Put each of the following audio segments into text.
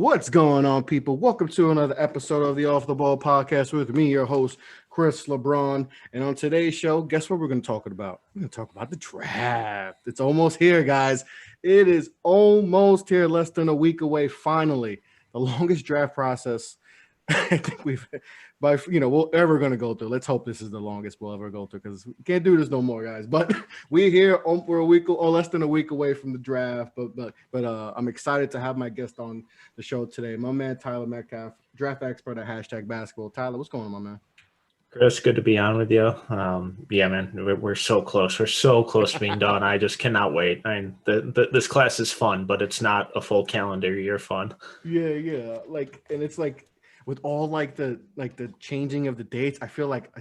What's going on, people? Welcome to another episode of the Off the Ball podcast with me, your host, Chris LeBron. And on today's show, guess what we're going to talk about? We're going to talk about the draft. It's almost here, guys. It is almost here, less than a week away, finally. The longest draft process I think we're ever going to go through. Let's hope this is the longest we'll ever go through because we can't do this no more, guys. But we're here. We're a week or less than a week away from the draft. But I'm excited to have my guest on the show today, my man Tyler Metcalf, draft expert at #basketball. Tyler, what's going on, my man? Chris, good to be on with you. Yeah, man, we're so close. We're so close to being done. I just cannot wait. I mean, this class is fun, but it's not a full calendar year fun. Yeah. And it's like, with all the changing of the dates, I feel like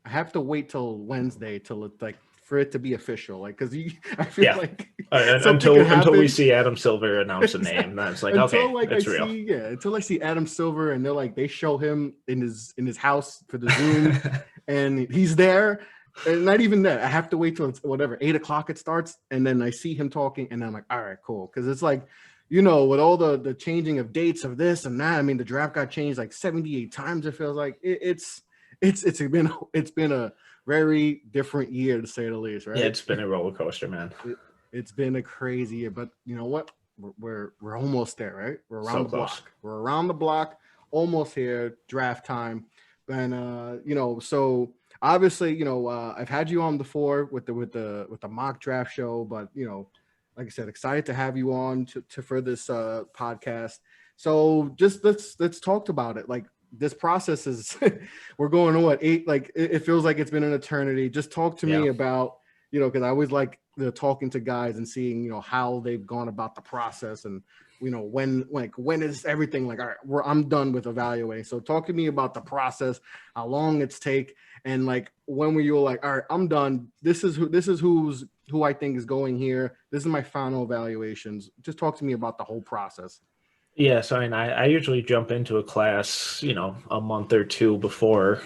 I have to wait till Wednesday for it to be official. Because I feel like until we see Adam Silver announce a name, that's like it's real. Until I see Adam Silver and they show him in his house for the Zoom, and he's there. And not even that. I have to wait till it's 8:00 it starts, and then I see him talking, and I'm like, all right, cool, because it's like, with all the changing of dates of this and that. I mean, the draft got changed 78 times. It feels like it's been a very different year, to say the least, right? Yeah, it's been a roller coaster, man. It's been a crazy year, but you know what? We're almost there, right? We're around the block. We're around the block, almost here. Draft time, and so obviously, I've had you on before with the mock draft show, but like I said, excited to have you on for this podcast. So just let's talk about it. This process is, we're going to what, 8? It feels like it's been an eternity. Just talk to me about, because I always like talking to guys and seeing, how they've gone about the process and, when is everything all right, I'm done with evaluating. So talk to me about the process, how long it's take, and when were you all right, I'm done. This is who I think is going here. This is my final evaluations. Just talk to me about the whole process. Yeah, so I usually jump into a class, a month or two before,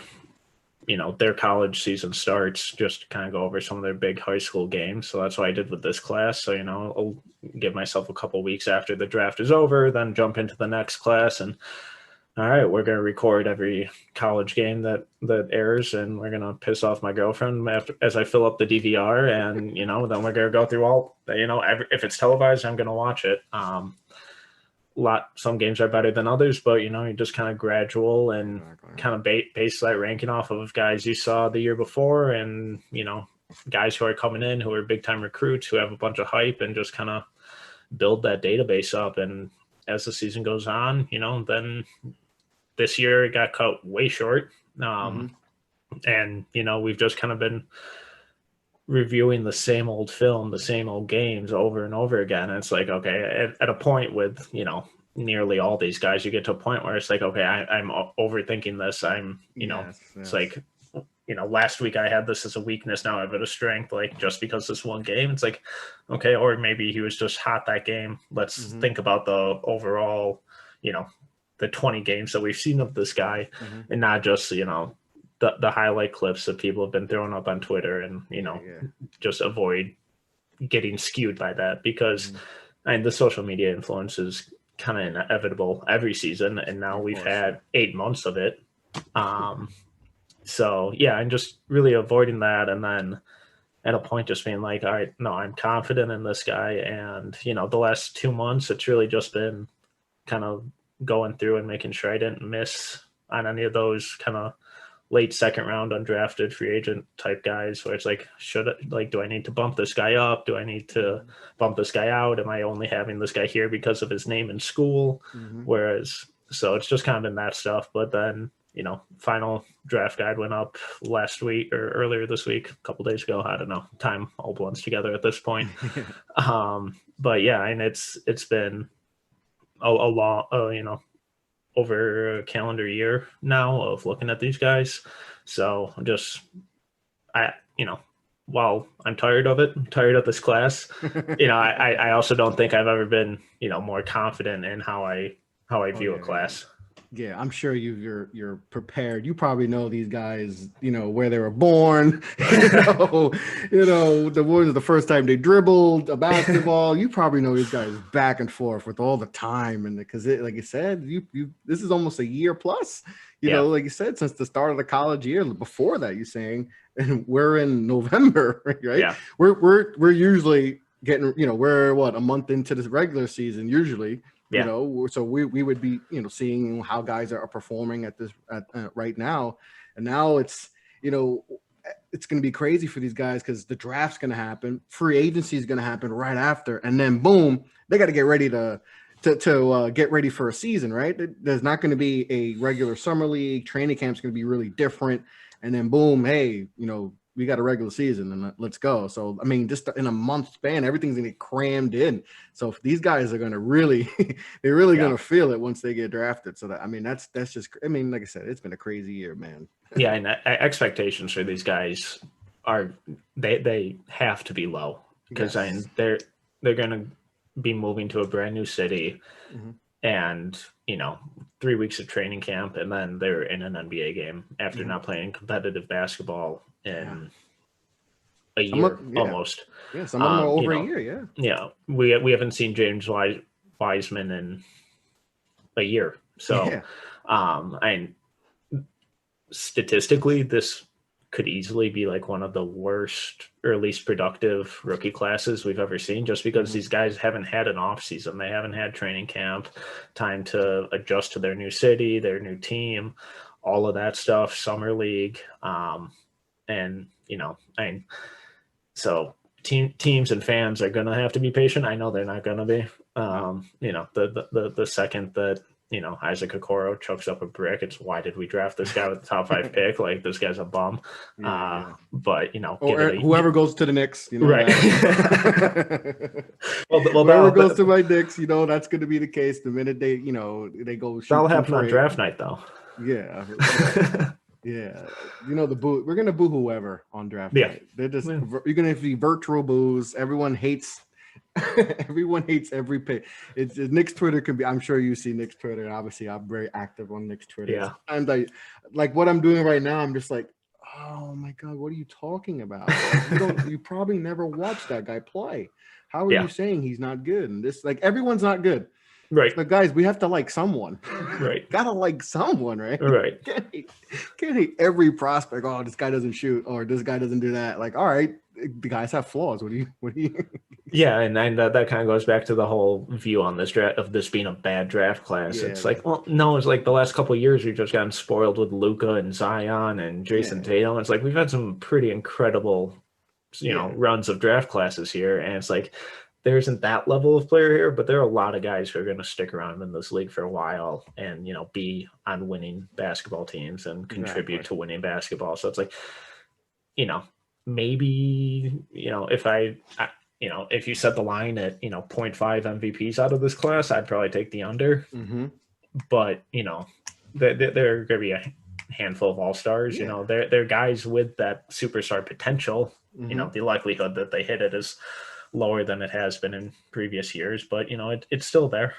their college season starts, just to kind of go over some of their big high school games. So that's what I did with this class. So, I'll give myself a couple weeks after the draft is over, then jump into the next class. And all right, we're going to record every college game that airs, and we're going to piss off my girlfriend as I fill up the DVR. And, then we're going to go through all, if it's televised, I'm going to watch it. Some games are better than others, but you just kind of gradual and kind of base that ranking off of guys you saw the year before, and guys who are coming in who are big time recruits who have a bunch of hype, and just kind of build that database up. And as the season goes on, then this year it got cut way short, and we've just kind of been reviewing the same old film, the same old games over and over again. And it's like, okay, at a point with, nearly all these guys, you get to a point where it's like, okay, I'm overthinking this. It's like, last week I had this as a weakness. Now I have it a strength, just because this one game. It's like, okay, or maybe he was just hot that game. Let's think about the overall, the 20 games that we've seen of this guy, and not just, the highlight clips that people have been throwing up on Twitter, and just avoid getting skewed by that, because the social media influence is kind of inevitable every season, and now we've had 8 months of it. So yeah, I'm just really avoiding that, and then at a point just being like, all right, no, I'm confident in this guy. And the last 2 months, it's really just been kind of going through and making sure I didn't miss on any of those kind of late second round undrafted free agent type guys where it's like, do I need to bump this guy up? Do I need to bump this guy out? Am I only having this guy here because of his name in school? So it's just kind of been that stuff. But then, final draft guide went up last week or earlier this week, a couple days ago. I don't know. Time all blends together at this point. But yeah, and it's been a long, over a calendar year now of looking at these guys. So while I'm tired of it, I'm tired of this class, I also don't think I've ever been, more confident in how I view a class. Yeah, I'm sure you're prepared. You probably know these guys, where they were born, the words the first time they dribbled a basketball. You probably know these guys back and forth with all the time, and because like you said, you this is almost a year plus, like you said, since the start of the college year. Before that, you're saying, and we're in November, right? Yeah. We're usually getting, we're a month into this regular season usually. Yeah. So we would be, seeing how guys are performing at right now. And now it's going to be crazy for these guys because the draft's going to happen. Free agency is going to happen right after. And then boom, they got to get ready to get ready for a season, right? There's not going to be a regular summer league. Training camp's going to be really different. And then boom, hey, we got a regular season and let's go. So, I mean, just in a month span, everything's going to get crammed in. So if these guys are going to really, they're really going to feel it once they get drafted. So that, I mean, that's just, I mean, like I said, it's been a crazy year, man. Yeah. And expectations for these guys they have to be low because I mean, they're going to be moving to a brand new city and, 3 weeks of training camp. And then they're in an NBA game after not playing competitive basketball in a year almost. Yeah, some of them are over a year. Yeah. Yeah, we haven't seen James Wiseman in a year. So, and statistically, this could easily be like one of the worst or least productive rookie classes we've ever seen, just because these guys haven't had an off season. They haven't had training camp, time to adjust to their new city, their new team, all of that stuff, summer league. And, so teams and fans are going to have to be patient. I know they're not going to be, the second that, Isaac Okoro chucks up a brick, it's why did we draft this guy with the top 5 pick? Like, this guy's a bum. But, or whoever goes to the Knicks, right. Whoever goes to my Knicks, that's going to be the case the minute they, they go shoot. That'll happen on draft night, though. Yeah. Yeah, the boo. We're gonna boo whoever on draft night. They're just you're gonna be virtual boos. Everyone hates. Everyone hates every pick. It's Knicks Twitter can be. I'm sure you see Knicks Twitter. Obviously, I'm very active on Knicks Twitter. Yeah, and like what I'm doing right now. I'm just like, oh my god, what are you talking about? You probably never watched that guy play. How are you saying he's not good? And this, like, everyone's not good. Right. But guys, we have to like someone. Right. Gotta like someone, right? Right. Can't hate every prospect. Oh, this guy doesn't shoot, or this guy doesn't do that. Like, all right, the guys have flaws. What do you? Yeah, and that kind of goes back to the whole view on this draft of this being a bad draft class. It's like, well, no, it's like the last couple of years we've just gotten spoiled with Luka and Zion and Jason Tatum. It's like we've had some pretty incredible, runs of draft classes here, and it's like there isn't that level of player here, but there are a lot of guys who are going to stick around in this league for a while and, be on winning basketball teams and contribute to winning basketball. So it's like, maybe, if you set the line at, 0.5 MVPs out of this class, I'd probably take the under. But, there are going to be a handful of all-stars. They're guys with that superstar potential. The likelihood that they hit it is lower than it has been in previous years, but it's still there.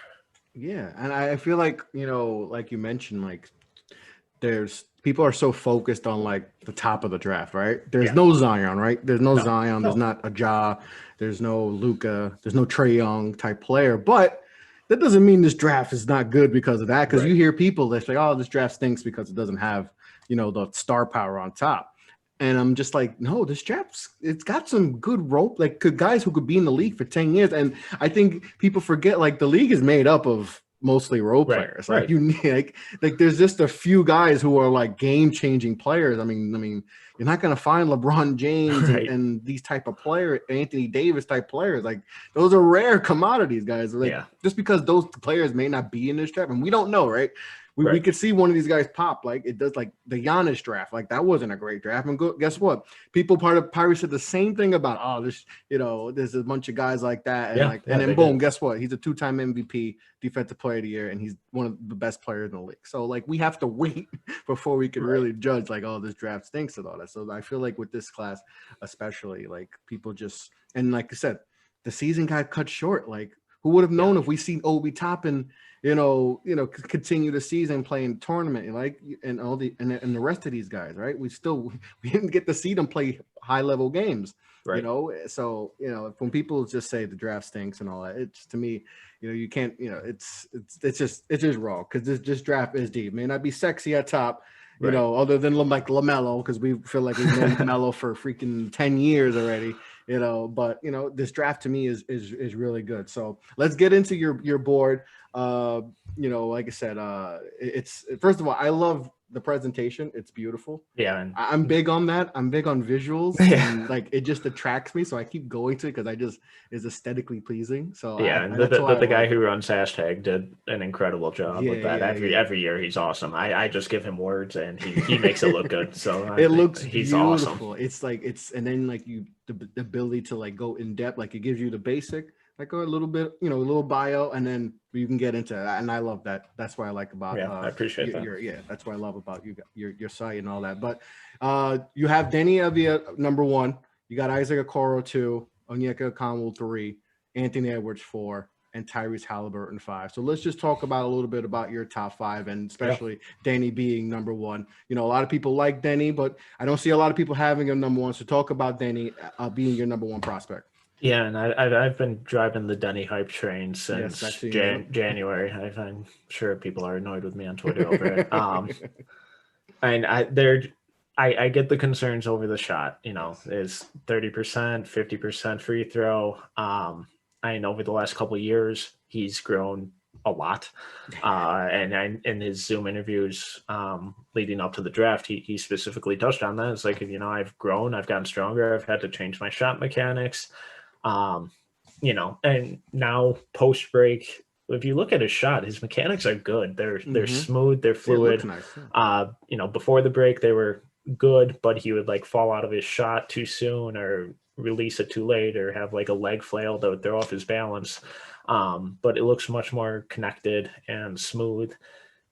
Yeah, and I feel like like you mentioned, like there's people are so focused on like the top of the draft, right? There's no Zion, right? There's no Zion. There's not a Ja. There's no Luka. There's no Trae Young type player, but that doesn't mean this draft is not good because of that. Because you hear people that say, "Oh, this draft stinks because it doesn't have the star power on top." And I'm just like, no, this draft, it's got some good rope, like good guys who could be in the league for 10 years. And I think people forget, like, the league is made up of mostly role players. Like like there's just a few guys who are like game-changing players. I mean, you're not going to find LeBron James and these type of players, Anthony Davis type players. Like, those are rare commodities, guys. Like, just because those players may not be in this draft, and we don't know, right? We could see one of these guys pop, like it does, like the Giannis draft. Like, that wasn't a great draft. And guess what? People probably said the same thing about, there's a bunch of guys like that. And and then boom, guess what? He's a 2-time MVP, Defensive Player of the Year, and he's one of the best players in the league. So, like, we have to wait before we can really judge, like, oh, this draft stinks and all that. So I feel like with this class, especially, like, people just, and like I said, the season got cut short. Like, who would have known if we seen Obi Toppin continue the season playing tournament, like, and all the rest of these guys, right? We didn't get to see them play high level games, right. So when people just say the draft stinks and all that, it's, to me, you can't, it's just wrong, because this draft is deep. It may not be sexy at top, Right. Other than like LaMelo, because we feel like we've known LaMelo for freaking 10 years already, but this draft to me is really good. So let's get into your board. Like I said, it's, first of all, I love the presentation. It's beautiful. Yeah, and I'm big on that. I'm big on visuals. Yeah. And like, it just attracts me, so I keep going to it because it's aesthetically pleasing. So yeah, and the guy who runs hashtag did an incredible job with that. Every year he's awesome. I just give him words and he makes it look good. So it looks he's beautiful. Awesome. It's like, and then like the ability to like go in depth, like it gives you the basic, like a little bit, a little bio, and then you can get into that. And I love that. That's what I like about. I appreciate that. That's what I love about your site and all that. But you have Denny Avia number 1. You got Isaac Okoro 2, Onyeka Okongwu 3, Anthony Edwards 4, and Tyrese Halliburton 5. So let's just talk about a little bit about your top 5, and especially Denny being number 1. A lot of people like Denny, but I don't see a lot of people having him number 1. So talk about Denny being your number 1 prospect. Yeah, and I've been driving the Denny hype train since January. I'm sure people are annoyed with me on Twitter over it. And I get the concerns over the shot. Is 30%, 50% free throw. And over the last couple of years, he's grown a lot. And in his Zoom interviews leading up to the draft, he specifically touched on that. It's like, I've grown, I've gotten stronger, I've had to change my shot mechanics. And now post break, if you look at his shot, his mechanics are good. They're smooth, they're fluid. Nice. Before the break they were good, but he would like fall out of his shot too soon or release it too late or have like a leg flail that would throw off his balance. But it looks much more connected and smooth.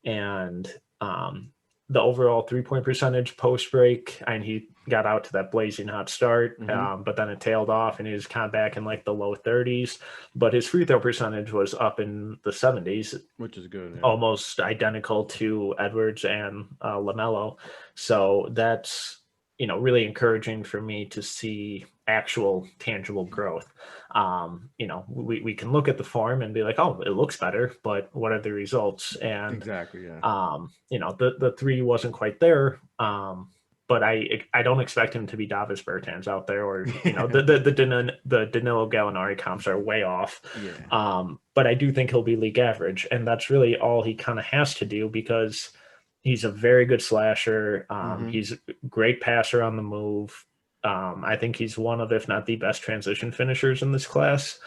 And the overall 3-point percentage post break, and he got out to that blazing hot start, but then it tailed off and he was kind of back in like the low 30s. But his free throw percentage was up in the 70s, which is good, almost identical to Edwards and LaMelo. So that's really encouraging for me to see actual tangible growth. We can look at the form and be like, oh, it looks better, but what are the results? And exactly, the 3 wasn't quite there. But I don't expect him to be Davis Bertans out there, or the Danilo Gallinari comps are way off. But I do think he'll be league average, and that's really all he kind of has to do, because he's a very good slasher. He's a great passer on the move. I think he's one of, if not the best transition finishers in this class.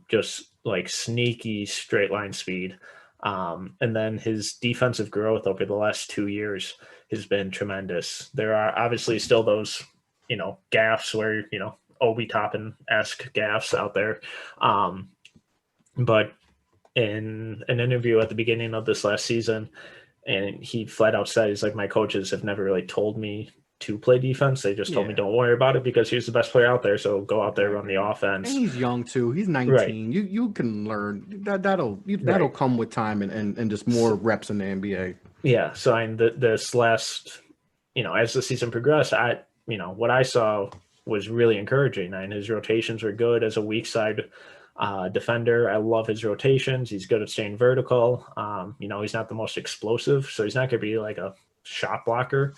Just like sneaky straight line speed. And then his defensive growth over the last 2 years has been tremendous. There are obviously still those, gaffes where, Obi Toppin-esque gaffes out there. But in an interview at the beginning of this last season, and he flat out said, he's like, my coaches have never really told me to play defense. They just told me don't worry about it because he's the best player out there. So go out there, run the offense. And he's young too. He's 19. Right. You can learn that'll come with time and just more reps in the NBA. Yeah. So this last, as the season progressed, what I saw was really encouraging. And his rotations were good as a weak side defender. I love his rotations. He's good at staying vertical. He's not the most explosive, so he's not going to be like a shot blocker.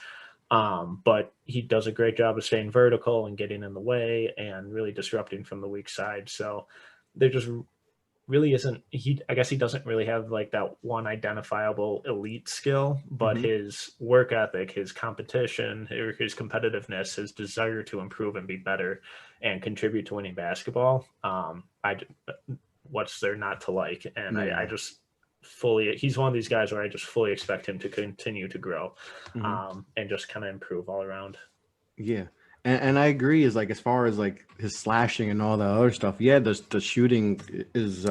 But he does a great job of staying vertical and getting in the way and really disrupting from the weak side. So there just really isn't, I guess he doesn't really have like that one identifiable elite skill, but his work ethic, his competition, his competitiveness, his desire to improve and be better and contribute to winning basketball. What's there not to like? And I just he's one of these guys where I just fully expect him to continue to grow and just kind of improve all around. Yeah. And I agree, is like, as far as like his slashing and all the other stuff, the shooting is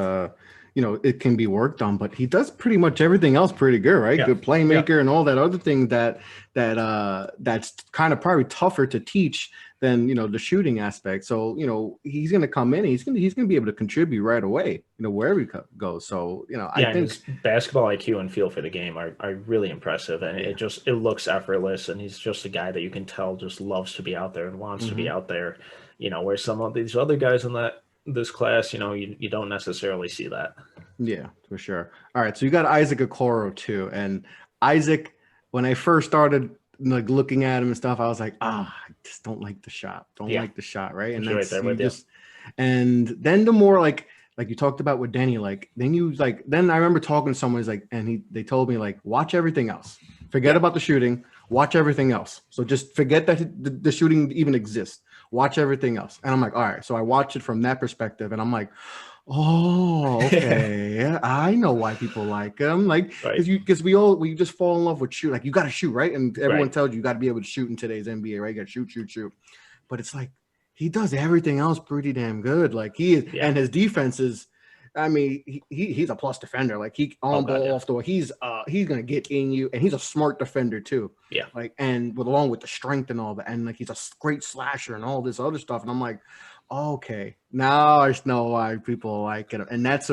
it can be worked on, but he does pretty much everything else pretty good, right? Yeah. Good playmaker and all that other thing that's kind of probably tougher to teach than, the shooting aspect. So, he's going to come in, he's going to be able to contribute right away, wherever he goes. So, I think his basketball IQ and feel for the game are really impressive, and it looks effortless, and he's just a guy that you can tell just loves to be out there and wants to be out there, where some of these other guys in this class, you don't necessarily see that. Yeah, for sure. All right, so you got Isaac Okoro too, and Isaac, when I first started looking at him and stuff, I was like, I just don't like the shot. Like the shot, right? And right there with you. And then the more like you talked about with Denny, then I remember talking to someone, they told me watch everything else. Forget about the shooting. Watch everything else. So just forget that the shooting even exists. Watch everything else. And I'm like, all right. So I watched it from that perspective, and I'm like, oh, okay. I know why people like him. Because we just fall in love with shoot. You got to shoot, right? And everyone tells you got to be able to shoot in today's NBA, right? You got to shoot. But it's he does everything else pretty damn good. He is, and his defense is. I mean, he's a plus defender. He on ball off the wall. He's gonna get in you, and he's a smart defender too. Yeah. And along with the strength and all that, and he's a great slasher and all this other stuff. And I'm like, okay, now I know why people like it. And that's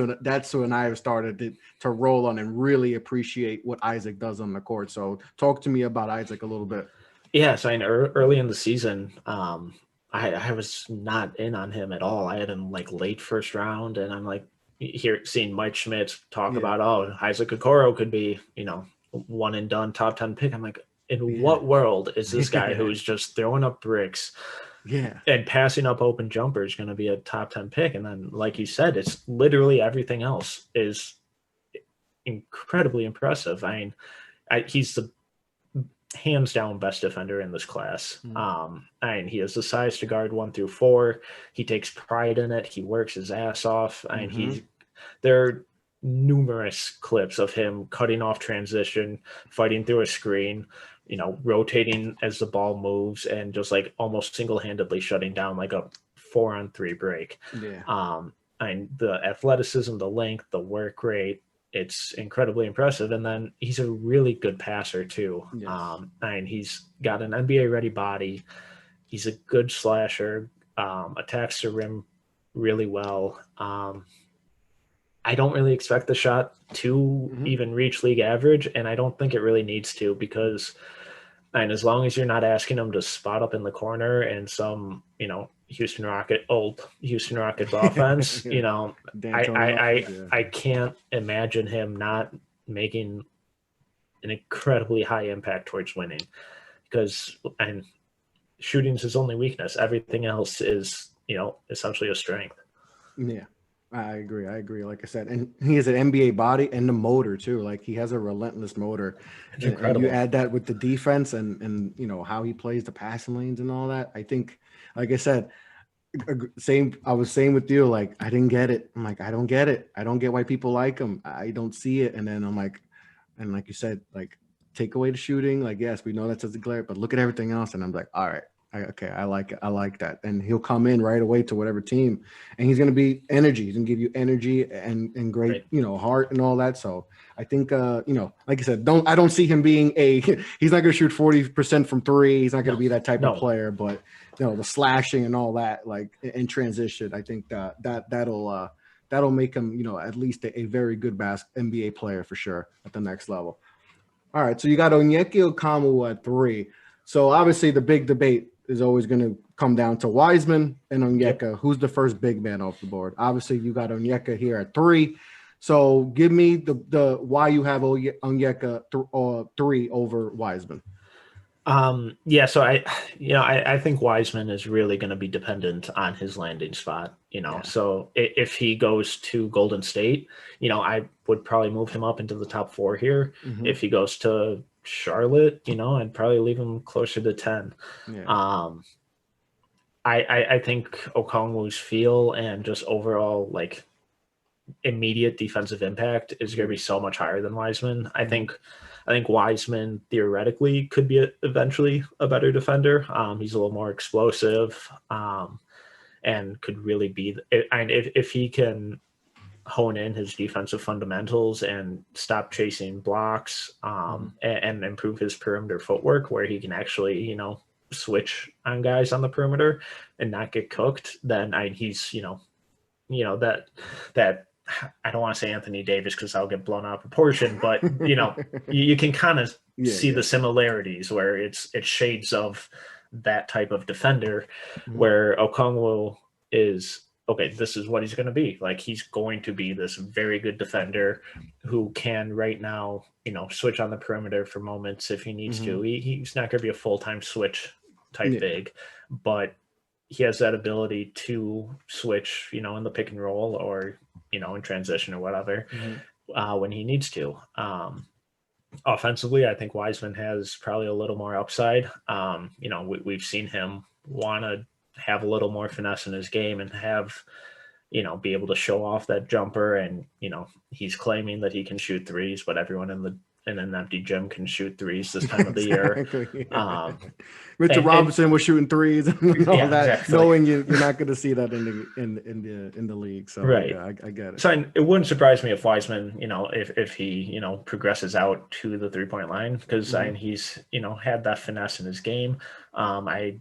when I started to roll on and really appreciate what Isaac does on the court. So talk to me about Isaac a little bit. Yeah, so early in the season, I was not in on him at all. I had him late first round, and I'm seeing Mike Schmidt talk about, Isaac Okoro could be, one and done top 10 pick. I'm like, in what world is this guy who's just throwing up bricks and passing up open jumpers going to be a top 10 pick? And then, like you said, it's literally everything else is incredibly impressive. I mean, he's the hands down best defender in this class. And he has the size to guard 1 through 4. He takes pride in it. He works his ass off. And there are numerous clips of him cutting off transition, fighting through a screen, rotating as the ball moves, and just almost single-handedly shutting down a 4-on-3 break. And the athleticism, the length, the work rate, it's incredibly impressive. And then he's a really good passer too. And he's got an NBA ready body. He's a good slasher, attacks the rim really well. I don't really expect the shot to even reach league average, and I don't think it really needs to, because as long as you're not asking him to spot up in the corner and some, Houston Rockets offense, I can't imagine him not making an incredibly high impact towards winning, because shooting's his only weakness. Everything else is, essentially a strength. Yeah, I agree. Like I said, and he has an NBA body and the motor too. He has a relentless motor. It's incredible. And you add that with the defense and how he plays the passing lanes and all that. I think, like I said, I was saying with you, I didn't get it. I'm I don't get it. I don't get why people like him. I don't see it. And then I'm and like you said, take away the shooting. Yes, we know that's a glare, but look at everything else. And I'm all right. Okay, I like it. I like that. And he'll come in right away to whatever team, and he's going to be energy. He's going to give you energy and great, heart and all that. So I think, like I said, I don't see him being he's not going to shoot 40% from 3. He's not going to be that type of player, but the slashing and all that, in transition, I think that'll make him, at least a very good NBA player for sure at the next level. All right. So you got Onyeka Okongwu at 3. So obviously the big debate is always going to come down to Wiseman and Onyeka. Who's the first big man off the board? Obviously, you got Onyeka here at 3. So give me the why you have Onyeka 3 over Wiseman. So I think Wiseman is really going to be dependent on his landing spot. So if he goes to Golden State, I would probably move him up into the top 4 here. If he goes to Charlotte, I'd probably leave him closer to 10. I think Okongwu's feel and just overall immediate defensive impact is going to be so much higher than Wiseman. I think Wiseman theoretically could be eventually a better defender. He's a little more explosive, and could really be. If he can hone in his defensive fundamentals and stop chasing blocks, and improve his perimeter footwork, where he can actually, you know, switch on guys on the perimeter and not get cooked, then he's, you know, that I don't want to say Anthony Davis because I'll get blown out of proportion, but you know, you can kind of see the similarities where it's shades of that type of defender, where Okongwu is, okay, this is what he's going to be. Like, he's going to be this very good defender who can right now, you know, switch on the perimeter for moments if he needs to. He's not going to be a full-time switch type big, but he has that ability to switch, you know, in the pick and roll or, you know, in transition or whatever, when he needs to. Offensively, I think Wiseman has probably a little more upside. You know, we've seen him want to have a little more finesse in his game and have, you know, be able to show off that jumper. And, you know, he's claiming that he can shoot threes, but everyone in an empty gym can shoot threes this time of the year. Richard Robinson was shooting threes and all that, exactly. knowing you're not going to see that in the league. So I get it. So it wouldn't surprise me if Wiseman, you know, if he, you know, progresses out to the 3-point line, because he's, you know, had that finesse in his game. I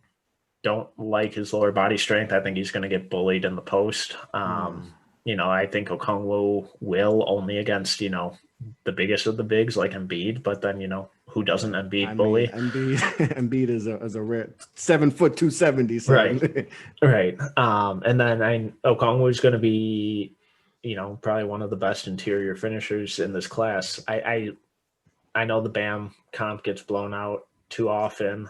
don't like his lower body strength. I think he's going to get bullied in the post. You know, I think Okongwu will, only against, you know, the biggest of the bigs like Embiid, but then, you know, who doesn't Embiid bully? Embiid is a rare 7 foot 270. So. Right. And then Okongwu is going to be, you know, probably one of the best interior finishers in this class. I know the Bam comp gets blown out too often.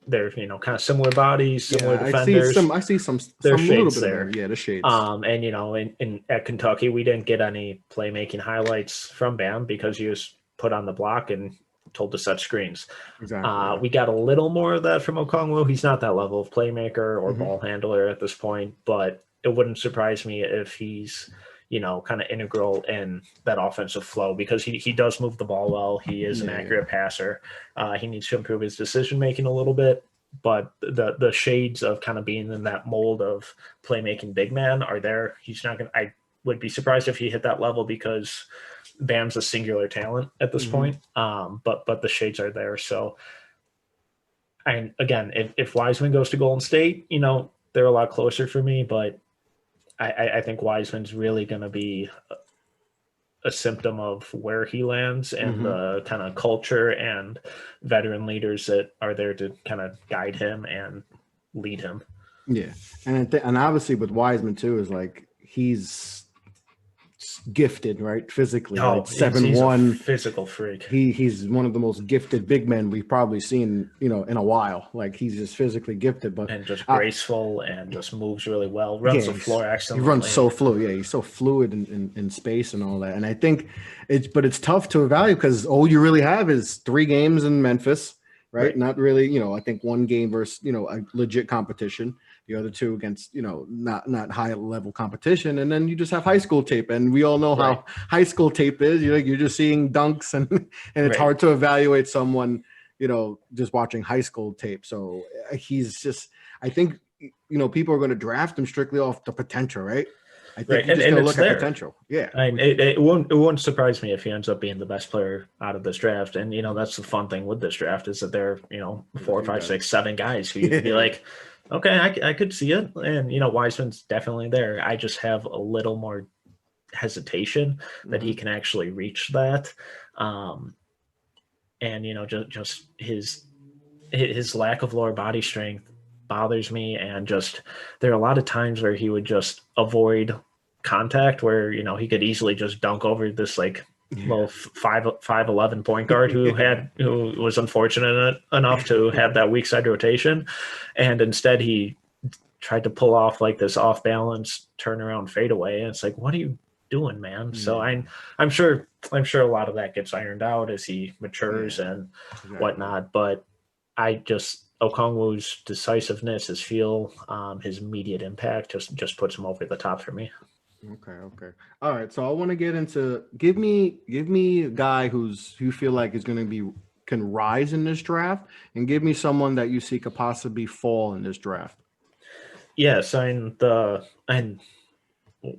They're, you know, kind of similar bodies, similar defenders. I see some There's shades there. Yeah, the shades. And, you know, at Kentucky, we didn't get any playmaking highlights from Bam because he was put on the block and told to set screens. Exactly. We got a little more of that from Okongwu. He's not that level of playmaker or ball handler at this point, but it wouldn't surprise me if he's, you know, kind of integral in that offensive flow, because he does move the ball well. He is an accurate passer. He needs to improve his decision-making a little bit, but the shades of kind of being in that mold of playmaking big man are there. He's not going to, I would be surprised if he hit that level, because Bam's a singular talent at this point. But the shades are there. So, and again, if Wiseman goes to Golden State, you know, they're a lot closer for me, but I think Wiseman's really going to be a symptom of where he lands and the kind of culture and veteran leaders that are there to kind of guide him and lead him. Yeah. And obviously with Wiseman too, is like, he's gifted, right? Physically, like 7'1", physical freak. He's one of the most gifted big men we've probably seen, you know, in a while. Like, he's just physically gifted, but and just graceful and just moves really well. Runs the floor excellently. He runs so fluid. Yeah, he's so fluid in space and all that. And I think it's tough to evaluate, because all you really have is 3 games in Memphis, right? Not really, you know, I think 1 game versus, you know, a legit competition. The other 2 against, you know, not high level competition, and then you just have high school tape, and we all know how high school tape is. You're just seeing dunks, and it's hard to evaluate someone, you know, just watching high school tape. So he's just, I think, you know, people are going to draft him strictly off the potential, right? I think you're just going to look at potential. Yeah, I mean, it won't surprise me if he ends up being the best player out of this draft. And, you know, that's the fun thing with this draft, is that there are, you know, 4, 5, 6, 7 guys who you can be like, okay, I could see it. And, you know, Wiseman's definitely there. I just have a little more hesitation that he can actually reach that. And, you know, just his lack of lower body strength bothers me. And just, there are a lot of times where he would just avoid contact, where, you know, he could easily just dunk over this, like, little 5'11" point guard who was unfortunate enough to have that weak side rotation, and instead he tried to pull off like this off balance turnaround fadeaway, and it's like, what are you doing, man? So I'm sure a lot of that gets ironed out as he matures and whatnot. But Okongwu's decisiveness, his feel, his immediate impact just puts him over the top for me. Okay. All right. So I want to get into, give me a guy you feel like is going to can rise in this draft, and give me someone that you see could possibly fall in this draft. Yes, and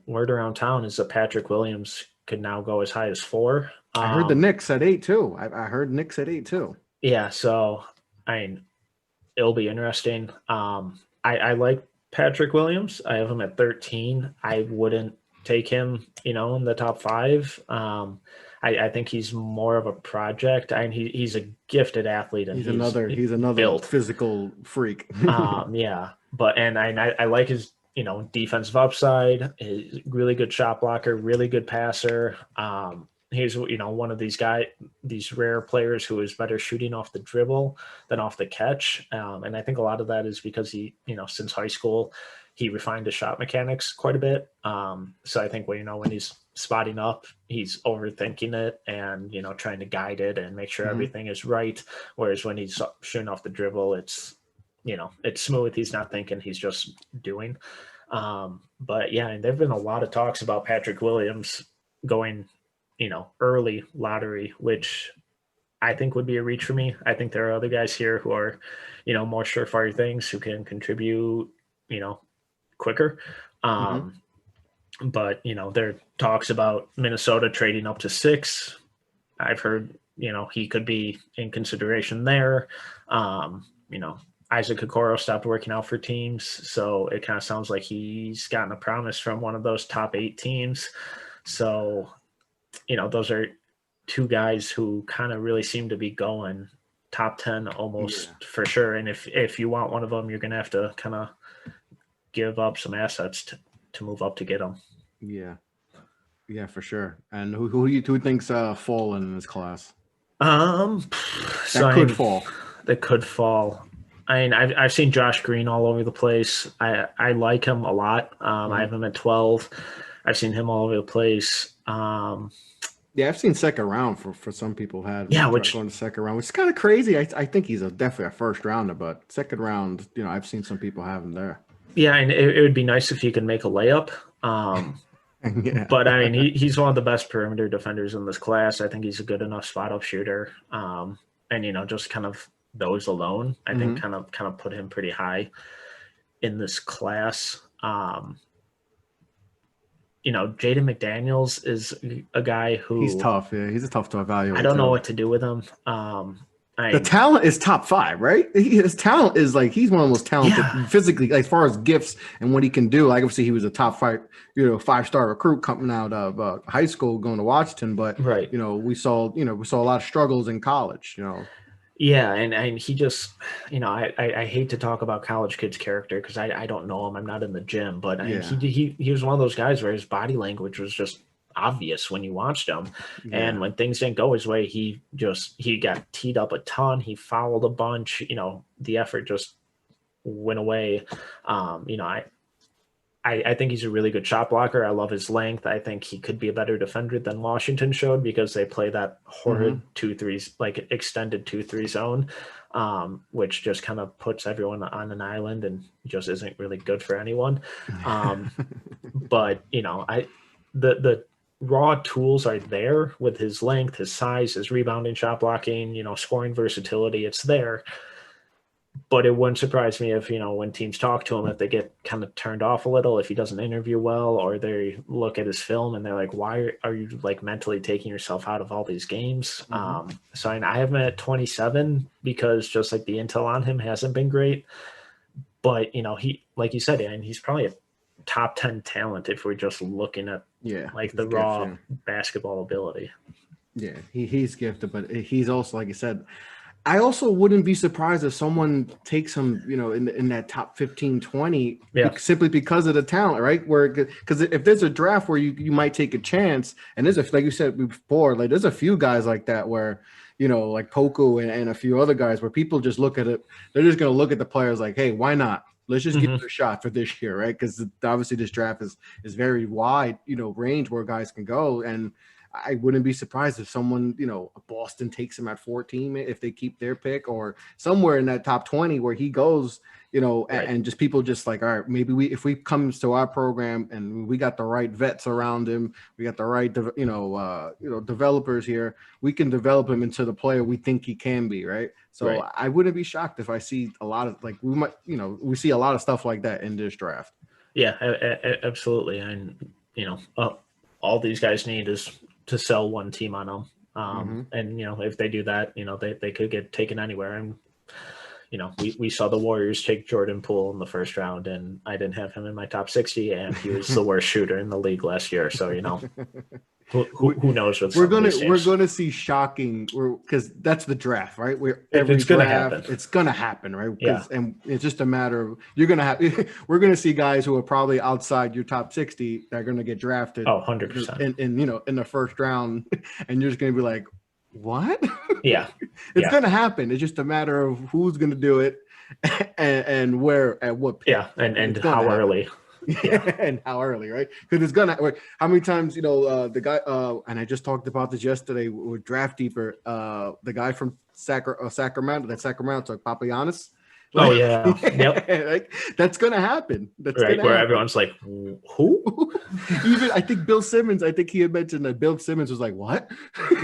word around town is that Patrick Williams could now go as high as 4. I heard the Knicks at 8 too. I heard Knicks at 8 too. Yeah, so I mean, it'll be interesting. I like Patrick Williams. I have him at 13. I wouldn't take him, in the top 5. I think he's more of a project. He's a gifted athlete, and he's another built. Physical freak. Yeah, but I like his defensive upside. He's really good shot blocker, really good passer. He's one of these rare players who is better shooting off the dribble than off the catch, and I think a lot of that is because he since high school he refined his shot mechanics quite a bit. So I think when he's spotting up, he's overthinking it and trying to guide it and make sure everything is right. Whereas when he's shooting off the dribble, it's it's smooth. He's not thinking, he's just doing. But yeah, and there've been a lot of talks about Patrick Williams going early lottery, which I think would be a reach for me. I think there are other guys here who are, more surefire things who can contribute, quicker. But, there are talks about Minnesota trading up to 6. I've heard, he could be in consideration there. Isaac Okoro stopped working out for teams, so it kind of sounds like he's gotten a promise from one of those top 8 teams. So, those are 2 guys who kind of really seem to be going top 10 almost for sure. And if you want one of them, you're going to have to kind of give up some assets to move up to get them. Yeah, for sure. And who thinks fall in this class? That could fall. I mean, I've seen Josh Green all over the place. I like him a lot. I have him at 12. I've seen him all over the place. Yeah, I've seen second round for some people had going to second round, which is kind of crazy. I think he's definitely a first rounder, but second round, I've seen some people have him there. Yeah, and it would be nice if he could make a layup. But I mean, he's one of the best perimeter defenders in this class. I think he's a good enough spot up shooter. And just kind of those alone, I think kind of put him pretty high in this class. Jaden McDaniels is a guy who he's tough. Yeah, he's tough to evaluate. I don't know what to do with him. The talent is top 5, right? His talent is like he's one of the most talented physically, like, as far as gifts and what he can do. Like, obviously, he was a top 5-star recruit coming out of high school, going to Washington. But we saw a lot of struggles in college. Yeah, and he just, I hate to talk about college kids' character because I don't know him. I'm not in the gym, but he was one of those guys where his body language was just obvious when you watched him. And when things didn't go his way, he got teed up a ton. He fouled a bunch. The effort just went away. I think he's a really good shot blocker. I love his length. I think he could be a better defender than Washington showed because they play that horrid 2-3, like extended 2-3 zone, which just kind of puts everyone on an island and just isn't really good for anyone. But the raw tools are there with his length, his size, his rebounding, shot blocking, scoring versatility. It's there. But it wouldn't surprise me if, when teams talk to him, if they get kind of turned off a little, if he doesn't interview well, or they look at his film and they're like, why are you like mentally taking yourself out of all these games? So I have him at 27 because just like the intel on him hasn't been great. But, he, like you said, and he's probably a top 10 talent if we're just looking at the raw basketball ability. Yeah, he's gifted, but he's also, like you said, I also wouldn't be surprised if someone takes him, in that top 15, 20, simply because of the talent, right? Because if there's a draft where you might take a chance, and like you said before, like there's a few guys like that where, like Poku and a few other guys where people just look at it, they're just going to look at the players like, hey, why not? Let's just give it a shot for this year, right? Because obviously this draft is very wide, range where guys can go. And I wouldn't be surprised if someone, Boston takes him at 14 if they keep their pick, or somewhere in that top 20 where he goes, and just people just like, all right, maybe if we comes to our program and we got the right vets around him, we got the right, developers here, we can develop him into the player we think he can be, right? So I wouldn't be shocked if I see a lot of we see a lot of stuff like that in this draft. Yeah, absolutely. And, all these guys need is to sell one team on them. And, if they do that, they could get taken anywhere. And, we saw the Warriors take Jordan Poole in the first round, and I didn't have him in my top 60, and he was the worst shooter in the league last year. So, who knows what we're gonna see shocking, because that's the draft, right? Where every it's gonna happen, right? Yeah. And it's just a matter of we're gonna see guys who are probably outside your top 60 that are gonna get drafted. 100%. In the first round, and you're just gonna be like, what? Yeah. It's gonna happen. It's just a matter of who's gonna do it and where at what pick. Yeah, and how early. Yeah. And how early, right? Because it's gonna. How many times, the guy? And I just talked about this yesterday with Draft Deeper. The guy from Sacramento, took Papagiannis. Oh yeah, yep. Like, that's gonna happen. That's right, gonna where happen. Everyone's like, who? Even I think Bill Simmons. I think he had mentioned that Bill Simmons was like, what?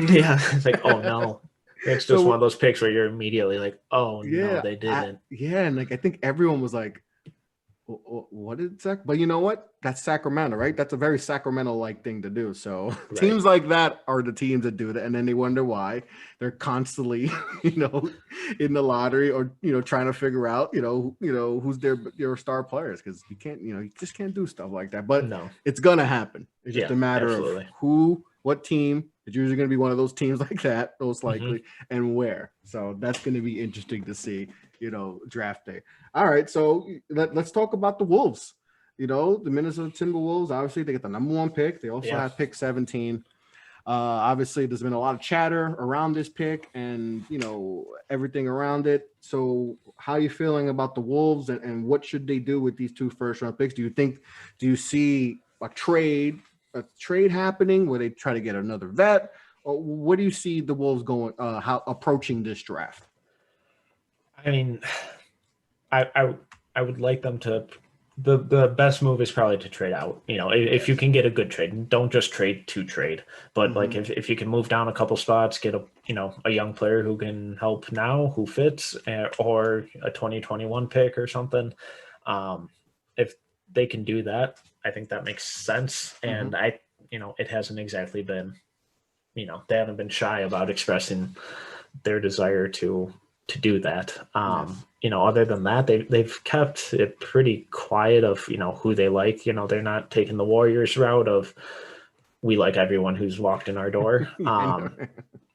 Yeah, it's like, oh no. It's just one of those picks where you're immediately like, oh no, they didn't. And like I think everyone was like, what did Sac? But you know what? That's Sacramento, right? That's a very Sacramento-like thing to do. So teams like that are the teams that do that, and then they wonder why they're constantly, in the lottery, or trying to figure out, who's their star players, because you just can't do stuff like that. But no, it's gonna happen. It's just a matter of what team. It's usually going to be one of those teams like that, most likely, and where. So that's going to be interesting to see, draft day. All right, so let's talk about the Wolves. The Minnesota Timberwolves, obviously, they get the number 1 pick. They also have pick 17. Obviously, there's been a lot of chatter around this pick and, everything around it. So how are you feeling about the Wolves, and what should they do with these 2 first-round picks? Do you see a trade happening where they try to get another vet, or what do you see the Wolves going how approaching this draft? I mean, I would like them to. The best move is probably to trade out. If you can get a good trade, don't just trade to trade. But like if you can move down a couple spots, get a young player who can help now, who fits, or a 2021 pick or something. If they can do that, I think that makes sense. And it hasn't exactly been, they haven't been shy about expressing their desire to do that. Other than that, they've kept it pretty quiet of, who they like. They're not taking the Warriors route of, we like everyone who's walked in our door.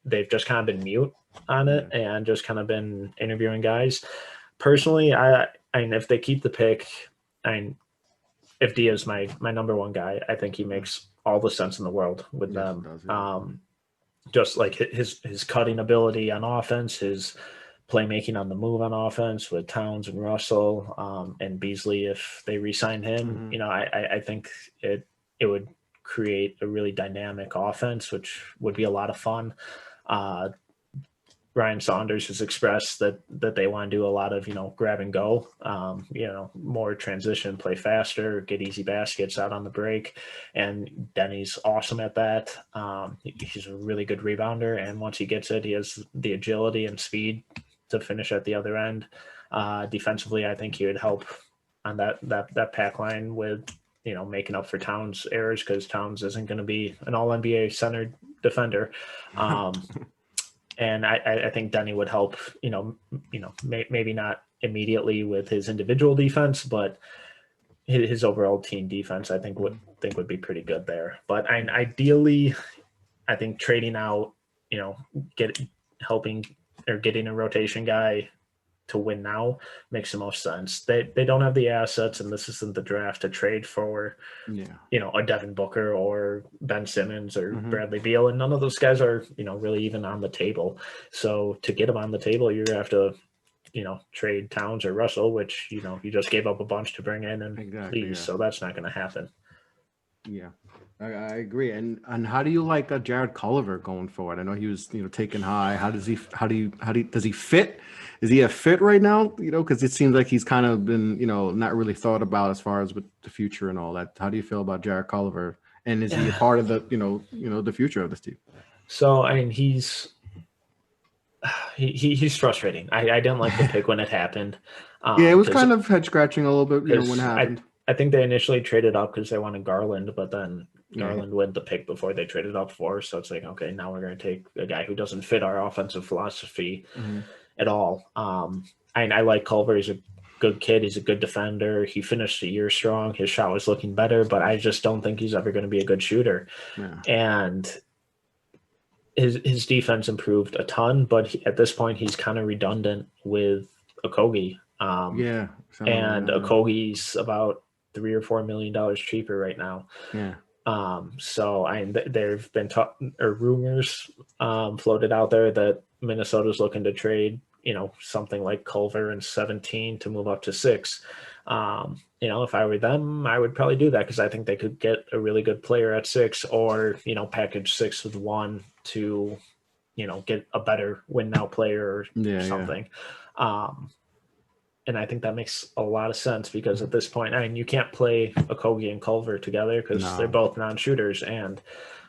They've just kind of been mute on it and just kind of been interviewing guys. Personally, I mean, if they keep the pick, if Dia's my number 1 guy, I think he makes all the sense in the world with them. Just like his cutting ability on offense, his playmaking on the move on offense with Towns and Russell, and Beasley, if they re-sign him, I think it would create a really dynamic offense, which would be a lot of fun. Ryan Saunders has expressed that they want to do a lot of, grab and go, more transition, play faster, get easy baskets out on the break. And Denny's awesome at that. He's a really good rebounder. And once he gets it, he has the agility and speed to finish at the other end. Defensively, I think he would help on that pack line with, making up for Towns' errors, because Towns isn't going to be an all-NBA centered defender. And I think Denny would help, maybe not immediately with his individual defense, but his overall team defense, I think would be pretty good there. But ideally, I think trading out, getting a rotation guy to win now makes the most sense. They don't have the assets, and this isn't the draft to trade for, a Devin Booker or Ben Simmons or Bradley Beal, and none of those guys are, really even on the table. So to get them on the table, you're gonna have to, trade Towns or Russell, which, you just gave up a bunch to bring in and leave. So that's not going to happen. Yeah, I agree. And how do you like Jared Culver going forward? I know he was, taken high. Does he fit? Is he a fit right now? Because it seems like he's kind of been, not really thought about as far as with the future and all that. How do you feel about Jared Culver? And is he a part of the, the future of this team? So, I mean, he's frustrating. I didn't like the pick when it happened. It was kind of head scratching a little bit, when it happened. I think they initially traded up because they wanted Garland, but then Garland went the pick before they traded up for. So it's like, okay, now we're going to take a guy who doesn't fit our offensive philosophy at all. I like Culver. He's a good kid. He's a good defender. He finished the year strong. His shot was looking better, but I just don't think he's ever going to be a good shooter. Yeah. And his defense improved a ton, but at this point he's kind of redundant with Okogie. And Okogie's about $3 or $4 million cheaper right now. Yeah. So there've been rumors floated out there that Minnesota's looking to trade, something like Culver in 17 to move up to 6. If I were them, I would probably do that because I think they could get a really good player at 6, or package 6 with 1 to, get a better win now player or something. And I think that makes a lot of sense because at this point, you can't play Okogie and Culver together because they're both non-shooters. And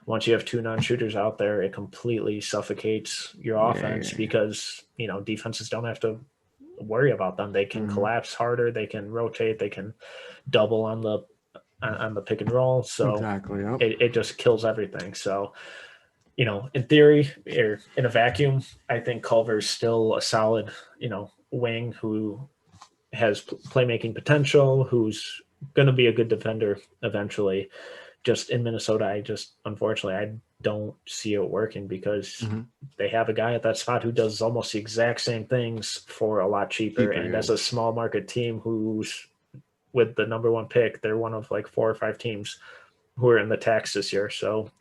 once you have 2 non-shooters out there, it completely suffocates your offense because, defenses don't have to worry about them. They can collapse harder. They can rotate. They can double on the pick and roll. So it just kills everything. So, in theory or in a vacuum, I think Culver's still a solid, wing who has playmaking potential, who's going to be a good defender eventually. Just in Minnesota, unfortunately, I don't see it working because they have a guy at that spot who does almost the exact same things for a lot cheaper. And as a small market team who's with the number 1 pick, they're one of like 4 or 5 teams who are in the tax this year. So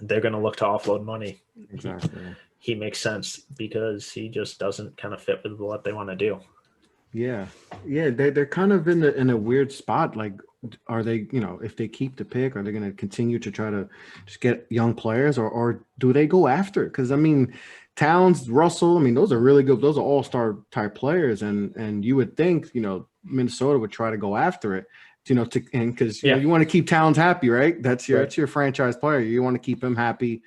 they're going to look to offload money. Exactly. He makes sense because he just doesn't kind of fit with what they want to do. Yeah. They're kind of in a weird spot. Like, are they, if they keep the pick, are they going to continue to try to just get young players, or do they go after it? Because Towns, Russell, those are really good. Those are all-star type players, and you would think, Minnesota would try to go after it, because you want to keep Towns happy, right? That's your franchise player. You want to keep him happy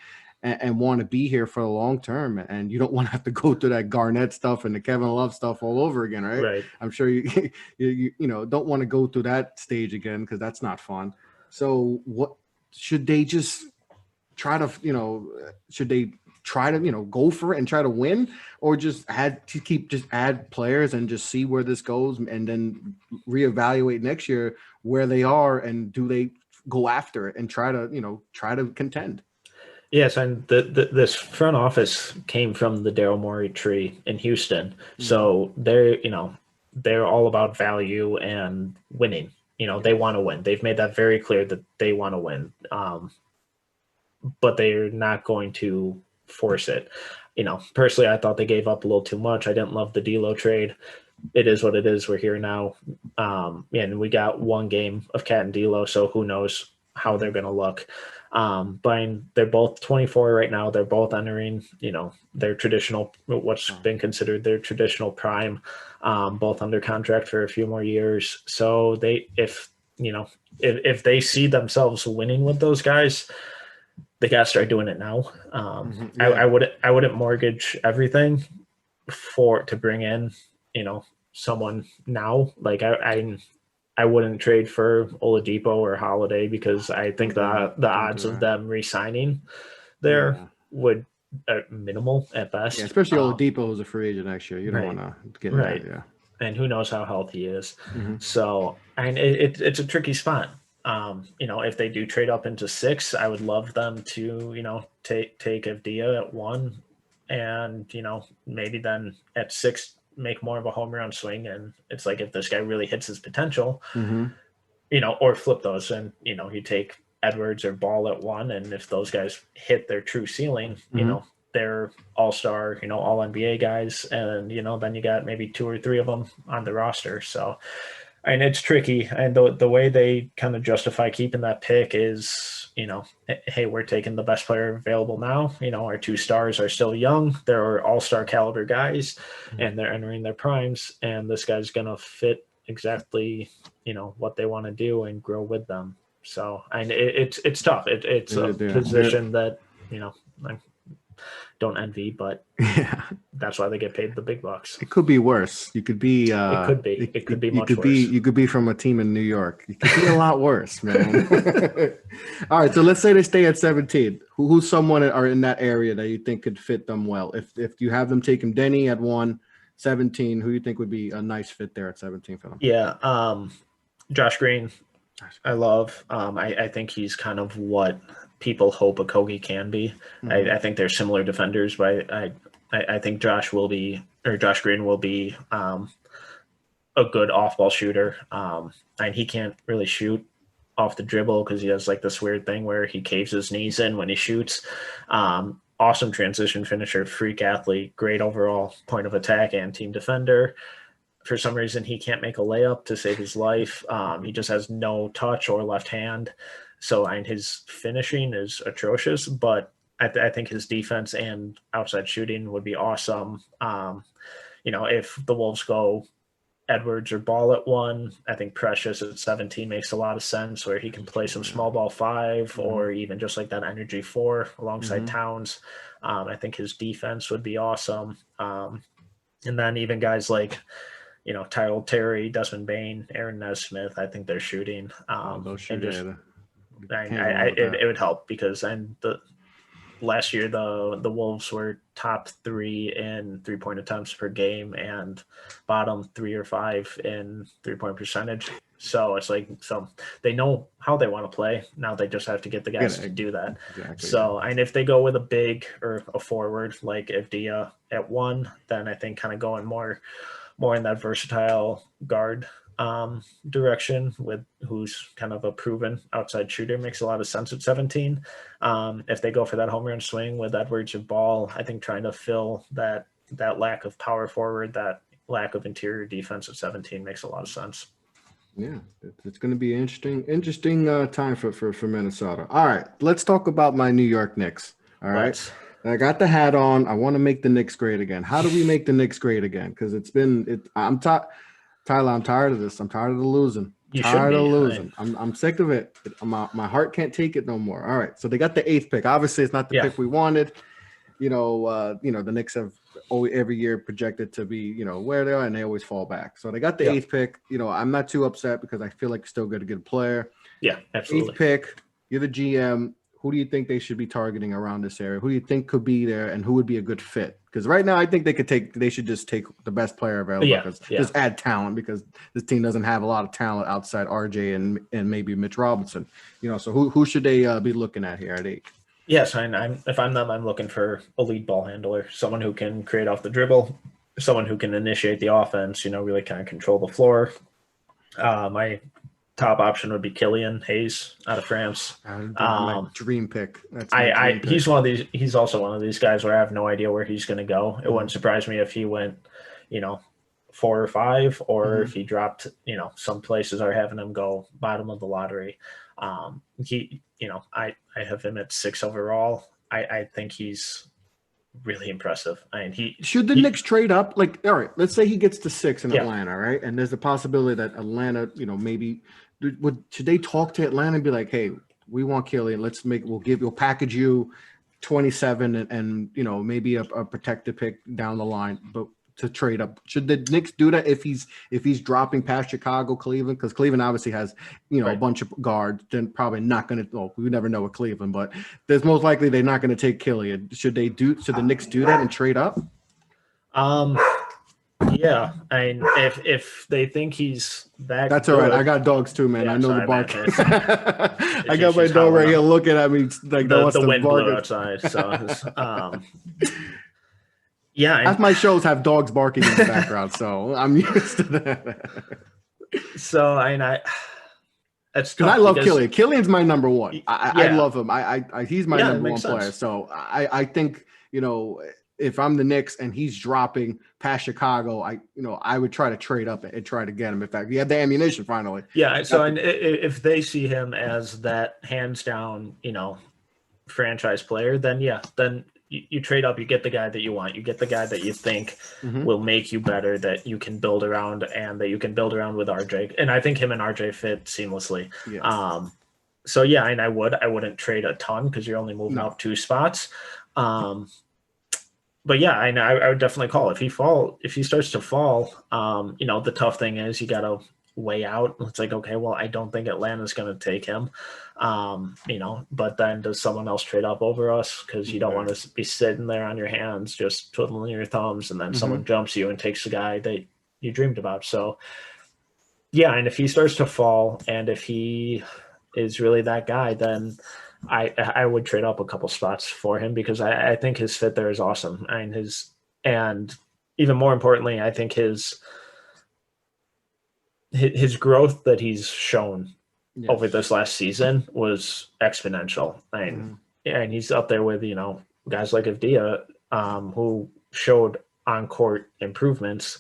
and want to be here for the long term, and you don't want to have to go through that Garnett stuff and the Kevin Love stuff all over again, right? Right. I'm sure you don't want to go through that stage again because that's not fun. So what should they just try to go for it and try to win, or just add players and just see where this goes and then reevaluate next year where they are, and do they go after it and try to contend? Yes, and this front office came from the Daryl Morey tree in Houston. So they're all about value and winning. They want to win. They've made that very clear that they want to win. But they're not going to force it. Personally, I thought they gave up a little too much. I didn't love the D'Lo trade. It is what it is. We're here now. And we got 1 game of Cat and D'Lo, so who knows how they're going to look. But they're both 24 right now. They're both entering, their traditional, what's been considered their traditional prime, both under contract for a few more years. So if they see themselves winning with those guys, they got to start doing it now. I wouldn't mortgage everything to bring in, someone now. Like I wouldn't trade for Oladipo or Holiday because I think the odds of them re-signing there would minimal at best. Yeah, especially Oladipo who's a free agent next year. You don't want to get right. That, yeah. And who knows how healthy he is. So, and it's a tricky spot. If they do trade up into 6, I would love them to, take Avdia at 1 and, maybe then at 6, make more of a home run swing. And it's like, if this guy really hits his potential, or flip those and, you take Edwards or Ball at 1. And if those guys hit their true ceiling, they're all-star, all NBA guys. And, then you got maybe 2 or 3 of them on the roster. So, and it's tricky. And the way they kind of justify keeping that pick is, hey, we're taking the best player available now. Our 2 stars are still young. They're all-star caliber guys, and they're entering their primes. And this guy's going to fit exactly, what they want to do and grow with them. So, and it's tough. It's a position that, don't envy, but Yeah, that's why they get paid the big bucks. it could be worse. You could be. It could be. It could be you much could worse. be. You could be from a team in New York. You could be a lot worse, man. All right, so let's say they stay at 17. Who's someone are in that area that you think could fit them well? If you have them take him, Denny at 17, who you think would be a nice fit there at 17 for them? Yeah, Josh Green, I love. I think he's kind of what people hope a Kogi can be. Mhm. I think they're similar defenders, but I think Josh Green will be a good off-ball shooter. And he can't really shoot off the dribble because he has like this weird thing where he caves his knees in when he shoots. Awesome transition finisher, freak athlete, great overall point of attack and team defender. For some reason, he can't make a layup to save his life. He just has no touch or left hand. So his finishing is atrocious, but I think his defense and outside shooting would be awesome. If the Wolves go Edwards or Ball at 1, I think Precious at 17 makes a lot of sense, where he can play some small ball 5 or even just like that energy 4 alongside Towns. I think his defense would be awesome. And then even guys like, Tyrell Terry, Desmond Bain, Aaron Nesmith, I think they're shooting. It would help because last year the Wolves were top 3 in 3-point attempts per game and bottom 3 or 5 in 3-point percentage. So it's like, so they know how they want to play. Now they just have to get the guys to do that. Exactly. So, and if they go with a big or a forward like Evdia at 1, then I think kind of going more in that versatile guard direction with who's kind of a proven outside shooter makes a lot of sense at 17. If they go for that home run swing with Edwards and Ball, I think trying to fill that lack of power forward, that lack of interior defense at 17 makes a lot of sense. Yeah, it's going to be an interesting time for Minnesota. All right, let's talk about my New York Knicks. All right. I got the hat on. I want to make the Knicks great again. How do we make the Knicks great again? Because Tyler, I'm tired of this. I'm tired of the losing. I'm sick of it. My heart can't take it no more. All right. So they got the 8th pick. Obviously, it's not the pick we wanted. The Knicks have every year projected to be, where they are, and they always fall back. So they got the 8th pick. I'm not too upset because I feel like it's still good to get a player. Yeah, absolutely. 8th pick. You're the GM. Who do you think they should be targeting around this area? Who do you think could be there, and who would be a good fit? Because right now, I think they should just take the best player available. Just add talent, because this team doesn't have a lot of talent outside RJ and maybe Mitch Robinson. So who should they be looking at here at 8? Yes, if I'm them, I'm looking for a lead ball handler, someone who can create off the dribble, someone who can initiate the offense. Really kind of control the floor. My top option would be Killian Hayes out of France. My dream pick. Pick. He's one of these. He's also one of these guys where I have no idea where he's going to go. It wouldn't surprise me if he went, 4 or 5, or if he dropped. Some places are having him go bottom of the lottery. I have him at 6 overall. I think he's really impressive. Should the Knicks trade up? Like, all right, let's say he gets to 6 in Atlanta, right? And there's a possibility that Atlanta, maybe should they talk to Atlanta and be like, hey, we want Killian. We'll package you 27 and maybe a protected pick down the line, but to trade up. Should the Knicks do that if he's dropping past Chicago, Cleveland? Because Cleveland obviously has a bunch of guards. Then probably not going to. Well, we never know with Cleveland, but there's most likely they're not going to take Killian. Should the Knicks do that and trade up? Yeah, if they think he's that's all right. I got dogs too, man. I know the bark. I got my dog right here looking at me like the wind blew outside. So, half my shows have dogs barking in the background, so I'm used to that. So that's because I love Killian. Killian's my number 1. I love him. He's my number 1 player. So I think if I'm the Knicks and he's dropping past Chicago, I would try to trade up and try to get him. In fact, he had the ammunition finally. Yeah. So if they see him as that hands down, franchise player, then you trade up, you get the guy that you want, you get the guy that you think will make you better, that you can build around, and that you can build around with RJ. And I think him and RJ fit seamlessly. Yeah. And I wouldn't trade a ton because you're only moving up 2 spots. but yeah, I would definitely call if he starts to fall. The tough thing is you got to weigh out. It's like, okay, well, I don't think Atlanta's going to take him. But then does someone else trade up over us? Because you don't want to be sitting there on your hands, just twiddling your thumbs, and then someone jumps you and takes the guy that you dreamed about. So yeah, and if he starts to fall, and if he is really that guy, then I would trade up a couple spots for him because I think his fit there is awesome. And even more importantly, I think his growth that he's shown over this last season was exponential. And he's up there with, guys like Avdia, who showed on-court improvements,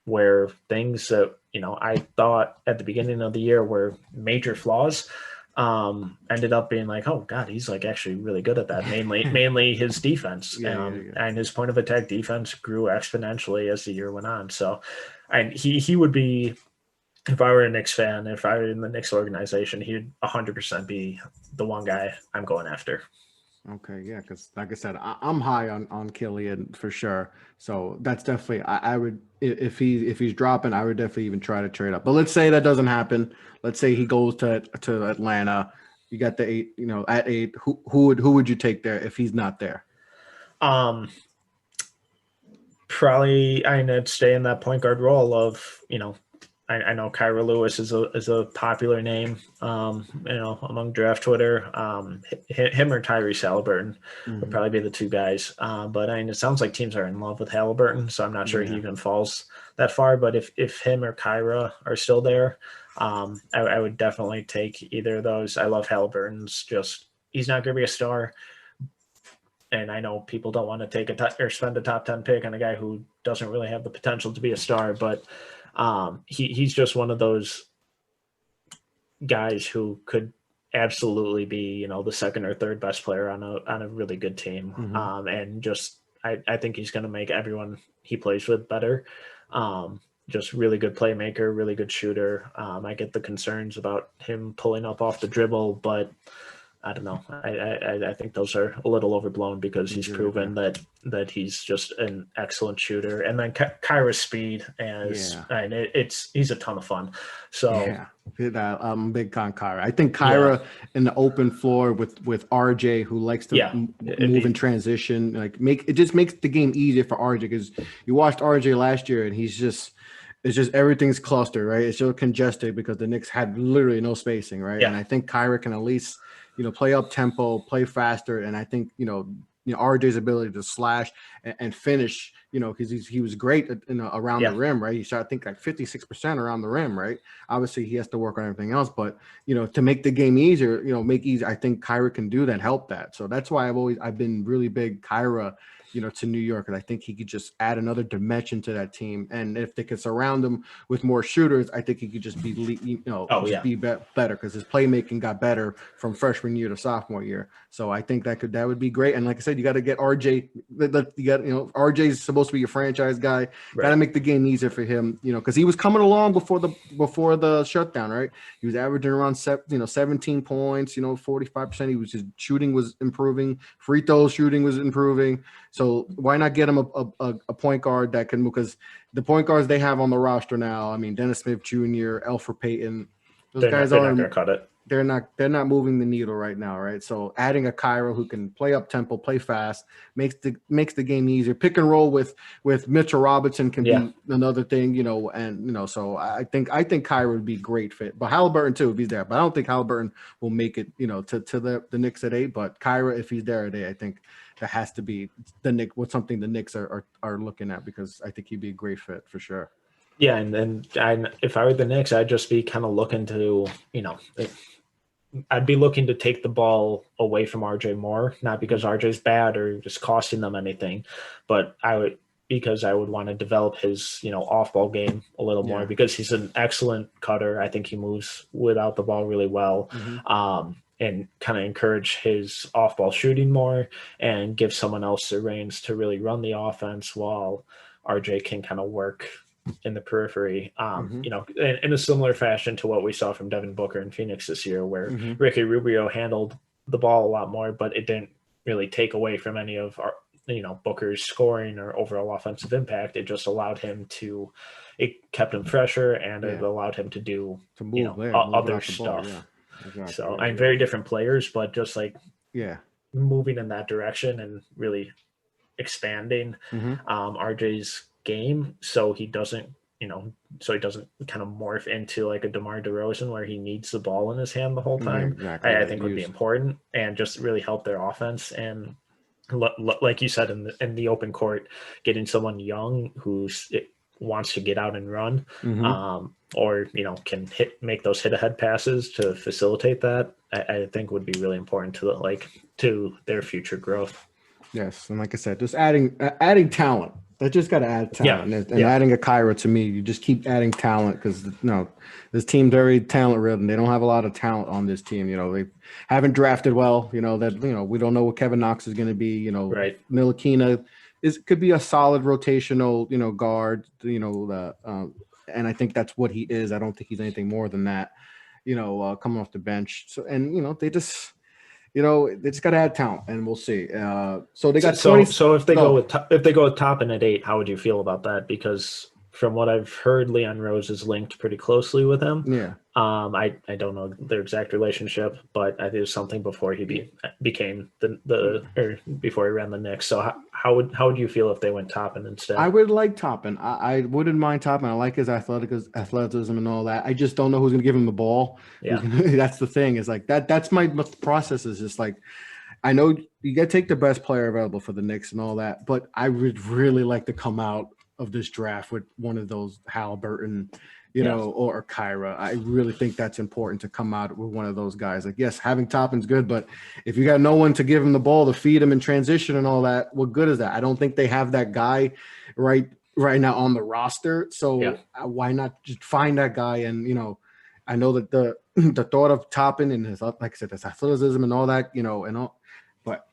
where things that, I thought at the beginning of the year were major flaws, ended up being like, oh God, he's like actually really good at that. Mainly his defense, and his point of attack defense grew exponentially as the year went on. So, and he would be, if I were a Knicks fan, if I were in the Knicks organization, he'd 100% be the one guy I'm going after. Okay, yeah, because like I said, I'm high on Killian for sure. So that's definitely I would, if he's dropping, I would definitely even try to trade up. But let's say that doesn't happen. Let's say he goes to Atlanta. You got the 8, at 8. Who would you take there if he's not there? Probably I'd stay in that point guard role of, I know Kyra Lewis is a popular name, among draft Twitter. Him or Tyrese Halliburton would probably be the two guys. But it sounds like teams are in love with Halliburton, so I'm not sure he even falls that far. But if him or Kyra are still there, I would definitely take either of those. I love Halliburton's. He's not going to be a star. And I know people don't want to take or spend a top 10 pick on a guy who doesn't really have the potential to be a star, but he's just one of those guys who could absolutely be, the second or third best player on a really good team. And just, I think he's going to make everyone he plays with better. Just really good playmaker, really good shooter. I get the concerns about him pulling up off the dribble, but I don't know. I think those are a little overblown because he's proven that he's just an excellent shooter. And then Kyra's speed he's a ton of fun. So I'm big on Kyra. I think Kyra in the open floor with RJ, who likes to move in transition, it just makes the game easier for RJ, because you watched RJ last year and it's just everything's clustered, right? It's so congested because the Knicks had literally no spacing, right? And I think Kyra can at least play up tempo, play faster. And I think, RJ's ability to slash and finish, because he was great around the rim, right? He shot, I think, like 56% around the rim, right? Obviously, he has to work on everything else, but, to make the game easier, I think Kyra can do that, help that. So that's why I've been really big Kyra, to New York. And I think he could just add another dimension to that team. And if they could surround him with more shooters, I think he could just be, be better, because his playmaking got better from freshman year to sophomore year. So I think that would be great. And like I said, you got to get RJ. RJ's supposed to be your franchise guy. Right. Got to make the game easier for him, because he was coming along before the shutdown, right? He was averaging around 17 points, 45%. His shooting was improving. Free throw shooting was improving. So why not get him a point guard that can move? Because the point guards they have on the roster now, I mean, Dennis Smith Jr., Elfrid Payton, they're not going to cut it. They're not moving the needle right now, right? So adding a Kyra who can play up tempo, play fast, makes the game easier. Pick and roll with Mitchell Robinson can be another thing, So I think Kyra would be a great fit. But Halliburton too, if he's there. But I don't think Halliburton will make it, to the Knicks at 8. But Kyra, if he's there at 8, I think that has to be something the Knicks are looking at, because I think he'd be a great fit for sure. Yeah, and if I were the Knicks, I'd just be kind of looking to, I'd be looking to take the ball away from RJ more, not because RJ's bad or just costing them anything, but because I would want to develop his, off-ball game a little more, because he's an excellent cutter. I think he moves without the ball really well. And kind of encourage his off-ball shooting more and give someone else the reins to really run the offense while RJ can kind of work in the periphery, in a similar fashion to what we saw from Devin Booker in Phoenix this year, where Ricky Rubio handled the ball a lot more, but it didn't really take away from any of Booker's scoring or overall offensive impact. It just allowed him to, it kept him fresher, and it allowed him to do move other stuff. Yeah, exactly. So I'm very different players, but just like moving in that direction and really expanding RJ's game, so he doesn't kind of morph into like a DeMar DeRozan where he needs the ball in his hand the whole time. Exactly. I think would be important and just really help their offense. And like you said, in the open court, getting someone young wants to get out and run, or can make those hit ahead passes to facilitate that, I think would be really important to their future growth. Yes, and like I said, just adding talent. They just got to add talent, and adding a Kyra, to me, you just keep adding talent, because this team's very talent ridden. They don't have a lot of talent on this team. They haven't drafted well. We don't know what Kevin Knox is going to be. Right. Ntilikina could be a solid rotational guard. And I think that's what he is. I don't think he's anything more than that. Coming off the bench. So they just. They just got to add talent, and we'll see. So they got 20. So if they go with Toppin at 8, how would you feel about that? Because from what I've heard, Leon Rose is linked pretty closely with him. Yeah. I don't know their exact relationship, but I think it was something before he became or before he ran the Knicks. So how would you feel if they went Toppin instead? I would like Toppin. I wouldn't mind Toppin. I like his athleticism and all that. I just don't know who's going to give him the ball. Yeah. That's the thing. Is like that. That's my process. Is just like, I know you got to take the best player available for the Knicks and all that, but I would really like to come out of this draft with one of those Halliburton, or Kyra. I really think that's important to come out with one of those guys. Like, yes, having Toppin's good, but if you got no one to give him the ball, to feed him in transition and all that, what good is that? I don't think they have that guy right now on the roster. So why not just find that guy? And, I know that the thought of Toppin and his, like I said, his athleticism and all that, but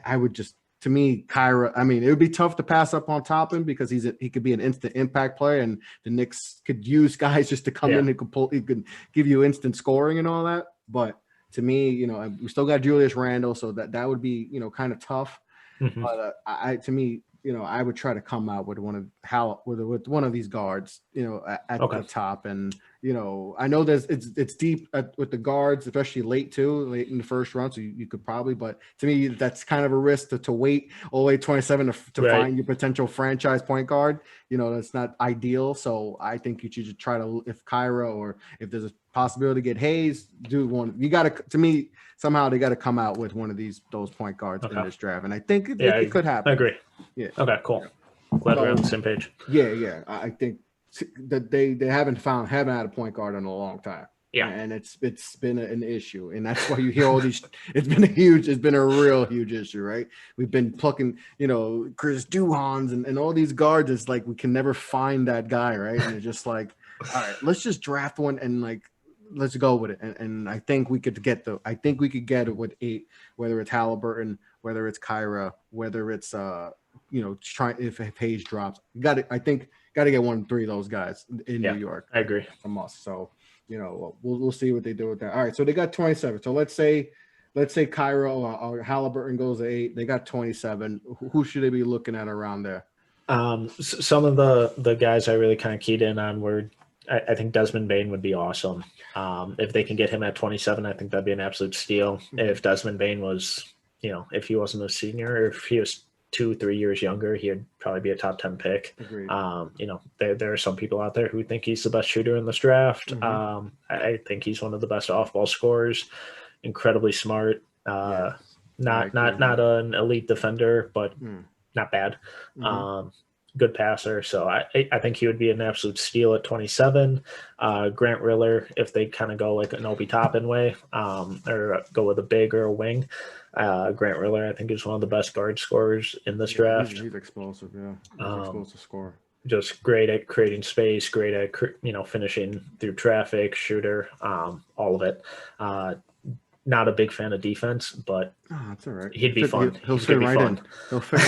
I would just, to me, Kyra, I mean, it would be tough to pass up on Toppin because he could be an instant impact player, and the Knicks could use guys just to come in and he could give you instant scoring and all that. But to me, we still got Julius Randle, so that would be, kind of tough. But to me, I would try to come out with with one of these guards, at the top. And, I know it's deep with the guards, especially late in the first round. So you could probably, but to me, that's kind of a risk to wait all the way 27 to find your potential franchise point guard. That's not ideal. So I think you should try to, if Kyra, or if there's a possibility to get Hayes, do one. You got to me, somehow they got to come out with one of those point guards in this draft. And I think it could happen. I agree. Yeah. Okay, cool. Glad we're on the same page. Yeah. I think that they haven't had a point guard in a long time. Yeah. And it's been an issue. And that's why you hear all these, it's been a real huge issue, right? We've been plucking, Chris Duhans and all these guards. It's like, we can never find that guy, right? And it's just like, all right, let's just draft one and let's go with it. And I think we could get it with 8, whether it's Halliburton, whether it's Kyra, whether it's if Hayes drops. I think got to get 1 of 3 of those guys in New York. I agree. From us. So, we'll see what they do with that. All right, so they got 27. So let's say Kyra or Halliburton goes to 8. They got 27. Who should they be looking at around there? Some of the guys I really kind of keyed in on were, I think Desmond Bane would be awesome. If they can get him at 27, I think that'd be an absolute steal. If Desmond Bane was, if he wasn't a senior, or if he was 2-3 years younger, he'd probably be a top 10 pick. Agreed. There are some people out there who think he's the best shooter in this draft. I think he's one of the best off-ball scorers. Incredibly smart. Not an elite defender, but not bad. Good passer. So I think he would be an absolute steal at 27. Grant Riller, if they kind of go like an Obi Toppin way, or go with a big or a wing. Grant Riller, I think, is one of the best guard scorers in this draft. He's explosive, explosive scorer. Just great at creating space, great at finishing through traffic, shooter, all of it. Not a big fan of defense, but that's all right. He'd be fun. He'll fit right in. He'll fit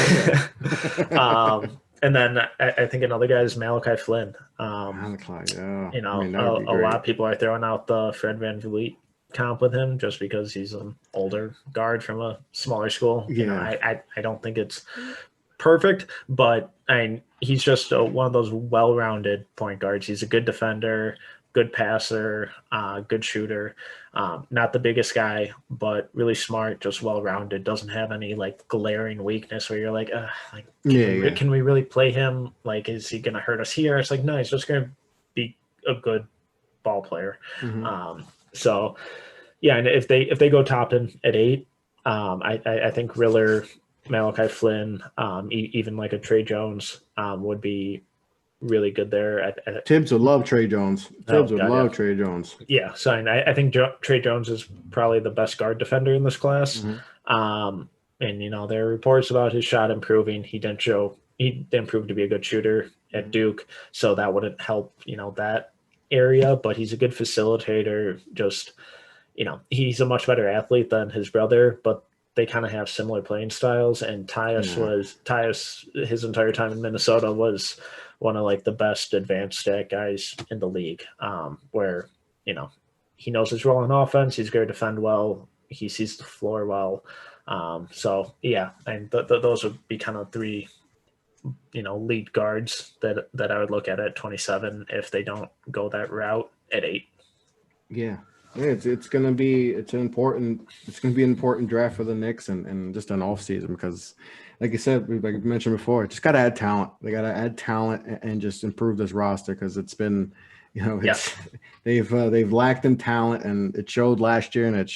right in. And then I think another guy is Malachi Flynn. Malachi, yeah. A lot of people are throwing out the Fred VanVleet comp with him just because he's an older guard from a smaller school. Yeah. I don't think it's perfect, but he's just one of those well-rounded point guards. He's a good defender, good passer, good shooter. Not the biggest guy, but really smart, just well-rounded. Doesn't have any like glaring weakness where you're like, can we really play him? Like, is he going to hurt us here? It's like, no, he's just going to be a good ball player. Mm-hmm. So yeah, and if they go Toppin at 8, I think Riller, Malachi Flynn, even like a Trey Jones would be really good there. Tibbs would love Trey Jones. Tibbs would love yeah. Trey Jones. Yeah, so I think Trey Jones is probably the best guard defender in this class. Mm-hmm. And there are reports about his shot improving. He didn't prove to be a good shooter at Duke, so that wouldn't help that area. But he's a good facilitator. Just he's a much better athlete than his brother, but they kind of have similar playing styles. And Tyus his entire time in Minnesota was one of like the best advanced stat guys in the league, where he knows his role in offense. He's going to defend well. He sees the floor well. So yeah, and those would be kind of 3 lead guards that I would look at 27 if they don't go that route at 8. Yeah, it's gonna be an important draft for the Knicks and just an off season because, like you said, like I mentioned before, just got to add talent. They got to add talent and just improve this roster because it's been, they've lacked in talent, and it showed last year, and it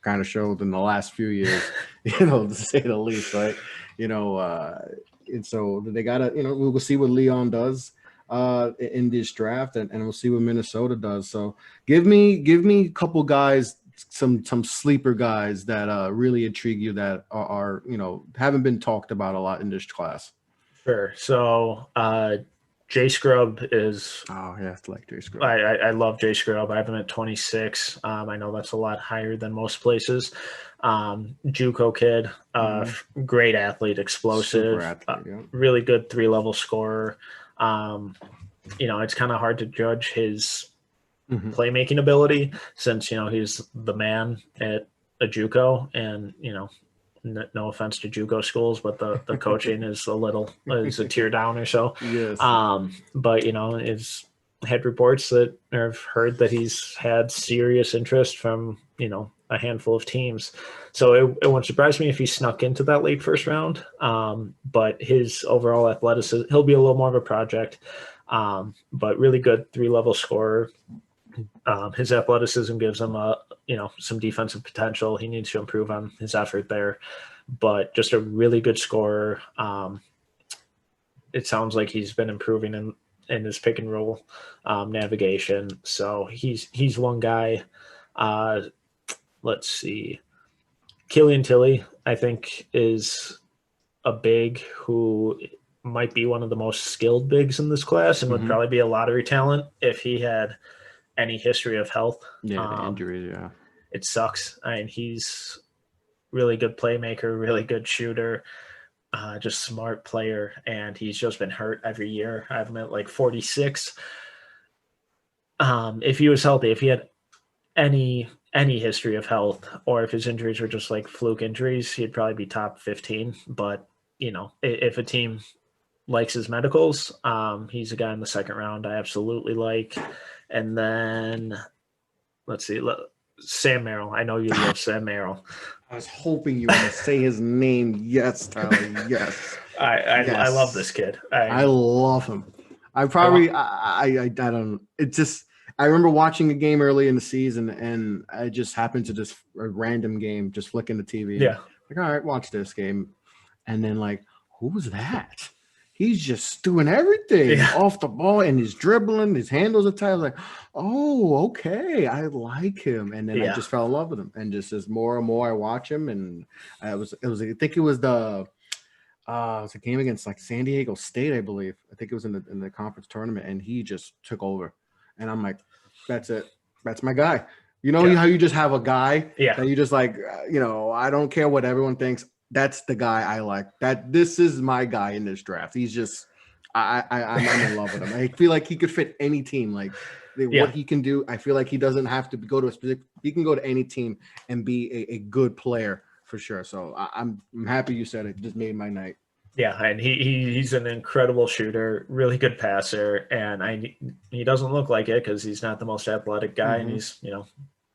kind of showed in the last few years, to say the least, right? And so they got to, we'll see what Leon does in this draft, and we'll see what Minnesota does. So give me a couple guys, some sleeper guys that really intrigue you that are haven't been talked about a lot in this class. Sure. So Jay Scrubb is. Oh yeah, it's like Jay Scrubb. I love Jay Scrubb. I have him at 26. I know that's a lot higher than most places. JUCO kid, great athlete, explosive, really good 3-level scorer. It's kind of hard to judge his playmaking ability since he's the man at a JUCO, and no offense to JUCO schools, but the coaching is a tier down or so. Yes. But it's had reports that I've heard that he's had serious interest from a handful of teams. So it wouldn't surprise me if he snuck into that late first round. But his overall athleticism, he'll be a little more of a project. But really good 3-level scorer. His athleticism gives him some defensive potential. He needs to improve on his effort there, but just a really good scorer. It sounds like he's been improving in his pick and roll navigation. So he's one guy. Let's see. Killian Tilly, I think, is a big who might be one of the most skilled bigs in this class and would probably be a lottery talent if he had any history of health. Yeah, the injuries, yeah. It sucks. He's really good playmaker, really good shooter, just smart player, and he's just been hurt every year. I have him at like 46. If he was healthy, if he had any history of health, or if his injuries were just like fluke injuries, he'd probably be top 15. But if a team likes his medicals, he's a guy in the second round I absolutely like. And then let's see, Sam Merrill. I know you love Sam Merrill. I was hoping you were going to say his name. Yes, Tyler. Yes. I love this kid. I love him. I don't. It's just I remember watching a game early in the season, and I just happened to just a random game, just flicking the TV. Yeah. Like, all right, watch this game, and then like, who was that? He's just doing everything off the ball, and he's dribbling. His handles are tight. I was like, oh, okay, I like him. And then I just fell in love with him. And just as more and more I watch him, and I think it was the a game against like San Diego State, I believe. I think it was in the conference tournament, and he just took over. And I'm like, that's it. That's my guy. How you just have a guy that you just like, I don't care what everyone thinks. That's the guy I like. This is my guy in this draft. He's just, I'm in love with him. I feel like he could fit any team. Like what he can do, I feel like he doesn't have to go to a specific. He can go to any team and be a good player for sure. So I'm happy you said it. Just made my night. Yeah, and he's an incredible shooter, really good passer, and he doesn't look like it because he's not the most athletic guy, and he's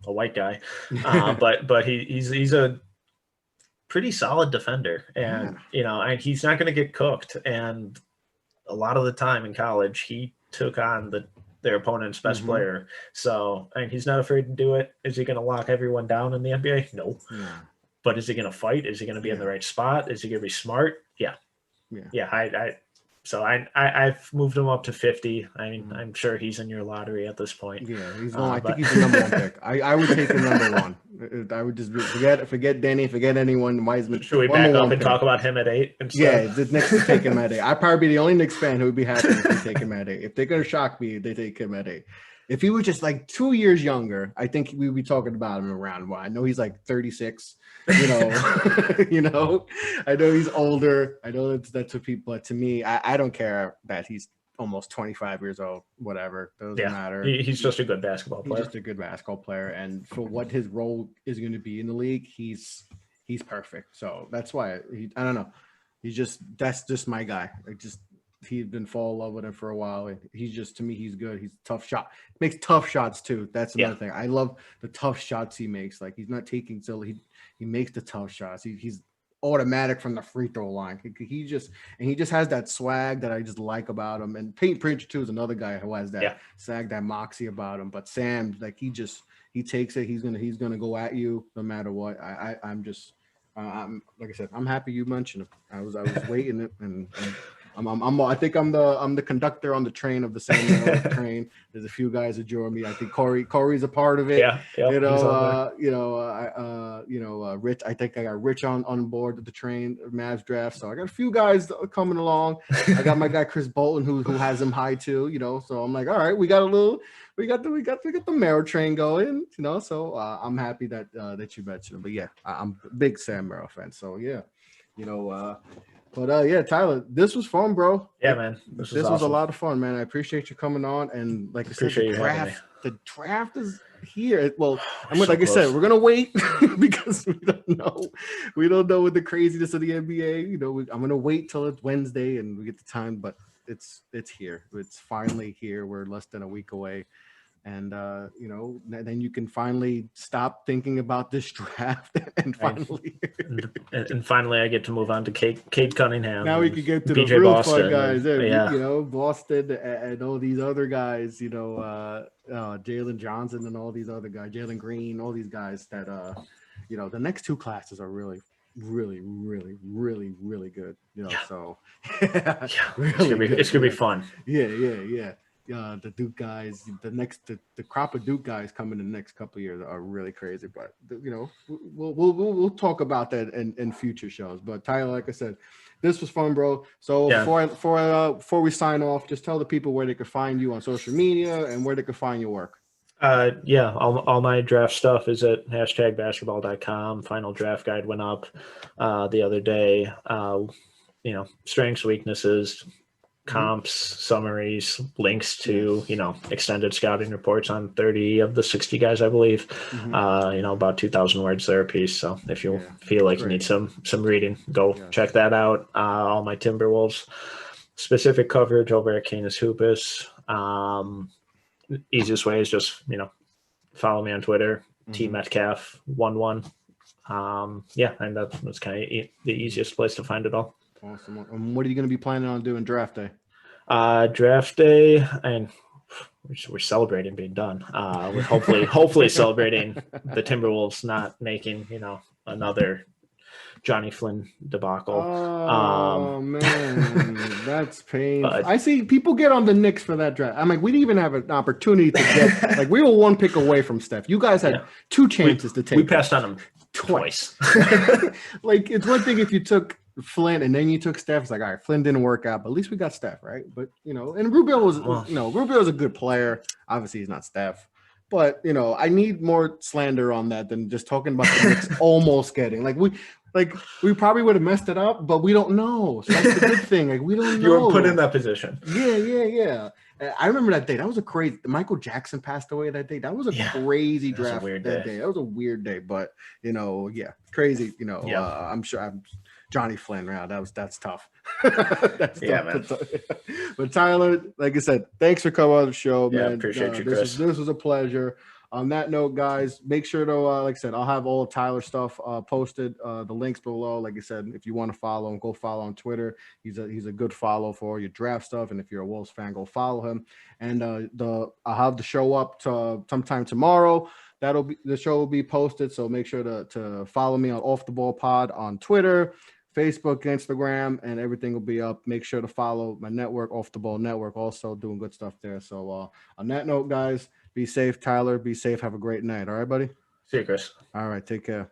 a white guy, but he's a pretty solid defender, and and he's not going to get cooked. And a lot of the time in college, he took on their opponent's best player, so he's not afraid to do it. Is he going to lock everyone down in the NBA? No. But is he going to fight? Is he going to be in the right spot? Is he going to be smart? I've moved him up to 50. I mean, I'm sure he's in your lottery at this point. Yeah, he's I think he's the number one pick. I would take him number one. I would just forget Danny, forget anyone. Wiseman. Should we back up and talk about him at 8? Yeah, the Knicks would take him at 8. I'd probably be the only Knicks fan who would be happy if they take him at 8. If they're gonna shock me, they take him at 8. If he was just like 2 years younger, I think we'd be talking about him around. Well, I know he's like 36. I know he's older. I know that's what people. But to me, I don't care that he's almost 25 years old. Whatever, doesn't matter. He's just a good basketball player. He's just a good basketball player, and for what his role is going to be in the league, he's perfect. So that's why I don't know. That's just my guy. He's been fall in love with him for a while. And he's just, to me, he's good. He's a tough shot. Makes tough shots too. That's another thing. I love the tough shots he makes. Like he's not taking silly. He makes the tough shots. He's automatic from the free throw line. He just has that swag that I just like about him. And Peyton Pritchard too is another guy who has that swag, that moxie about him. But Sam, like he takes it. He's gonna go at you no matter what. I'm like I said, I'm happy you mentioned him. I was waiting it and I think I'm the conductor on the train of the SAM MERRILL train. There's a few guys that join me. I think Corey's a part of it. Rich. I think I got Rich on board the train of Mavs draft. So I got a few guys coming along. I got my guy Chris Bolton who has him high too. So I'm like, all right, we got the Merrill train going. So I'm happy that you mentioned him. But yeah, I'm a big SAM MERRILL fan. So yeah, But Tyler, this was fun, bro. Yeah, man. This was a lot of fun, man. I appreciate you coming on. And like I said, the draft is here. Well, like I said, we're gonna wait because we don't know. We don't know with the craziness of the NBA. I'm gonna wait till it's Wednesday and we get the time, but it's here. It's finally here. We're less than a week away. And, then you can finally stop thinking about this draft and finally. and finally, I get to move on to Cade Cunningham. Now we can get to the real fun guys. Boston and all these other guys, Jalen Johnson and all these other guys, Jalen Green, all these guys that, the next 2 classes are really, really, really, really, really good. So really it's gonna be fun. Yeah. The Duke guys, the crop of Duke guys coming in the next couple of years are really crazy. But we'll talk about that in future shows. But Tyler, like I said, this was fun, bro. So before we sign off, just tell the people where they could find you on social media and where they could find your work. All my draft stuff is at #basketball.com. Final draft guide went up the other day. Strengths, weaknesses, comps, summaries, links to extended scouting reports on 30 of the 60 guys, I believe. About 2,000 words there a piece. So if you feel like you need some reading, go check that out. All my Timberwolves specific coverage over at Canis Hoopus. Easiest way is just follow me on Twitter, T Metcalf 11. And that's kind of the easiest place to find it all. Awesome. And what are you going to be planning on doing draft day? Draft day, and we're celebrating being done. We're hopefully celebrating the Timberwolves not making another Johnny Flynn debacle. Oh man, that's painful. I see people get on the Knicks for that draft. I'm like, we didn't even have an opportunity to get like we were 1 pick away from Steph. You guys had 2 chances to take. We passed on him twice. Like it's one thing if you took Flynn and then you took Steph. It's like, all right, Flynn didn't work out, but at least we got Steph, right? But and Rubio was Rubio is a good player. Obviously, he's not Steph. But I need more slander on that than just talking about the Knicks almost getting we probably would have messed it up, but we don't know. So that's the good thing. Like we don't know. You were put in that position. Yeah. I remember that day. That was a crazy. Michael Jackson passed away that day. That was a crazy draft that day. That was a weird day, but crazy. I'm sure. Johnny Flynn. Yeah, that's tough. That's tough. Man. But Tyler, like I said, thanks for coming on the show, man. Appreciate you, Chris. This was a pleasure. On that note, guys, make sure to, like I said, I'll have all of Tyler's stuff posted, the links below. Like I said, if you want to follow him, go follow on Twitter. He's a good follow for your draft stuff. And if you're a Wolves fan, go follow him. And I'll have the show up sometime tomorrow. The show will be posted. So make sure to follow me on Off the Ball Pod on Twitter, Facebook, Instagram, and everything will be up. Make sure to follow my network, Off the Ball Network, also doing good stuff there. So on that note, guys, be safe. Tyler, be safe. Have a great night. All right, buddy? See you, Chris. All right. Take care.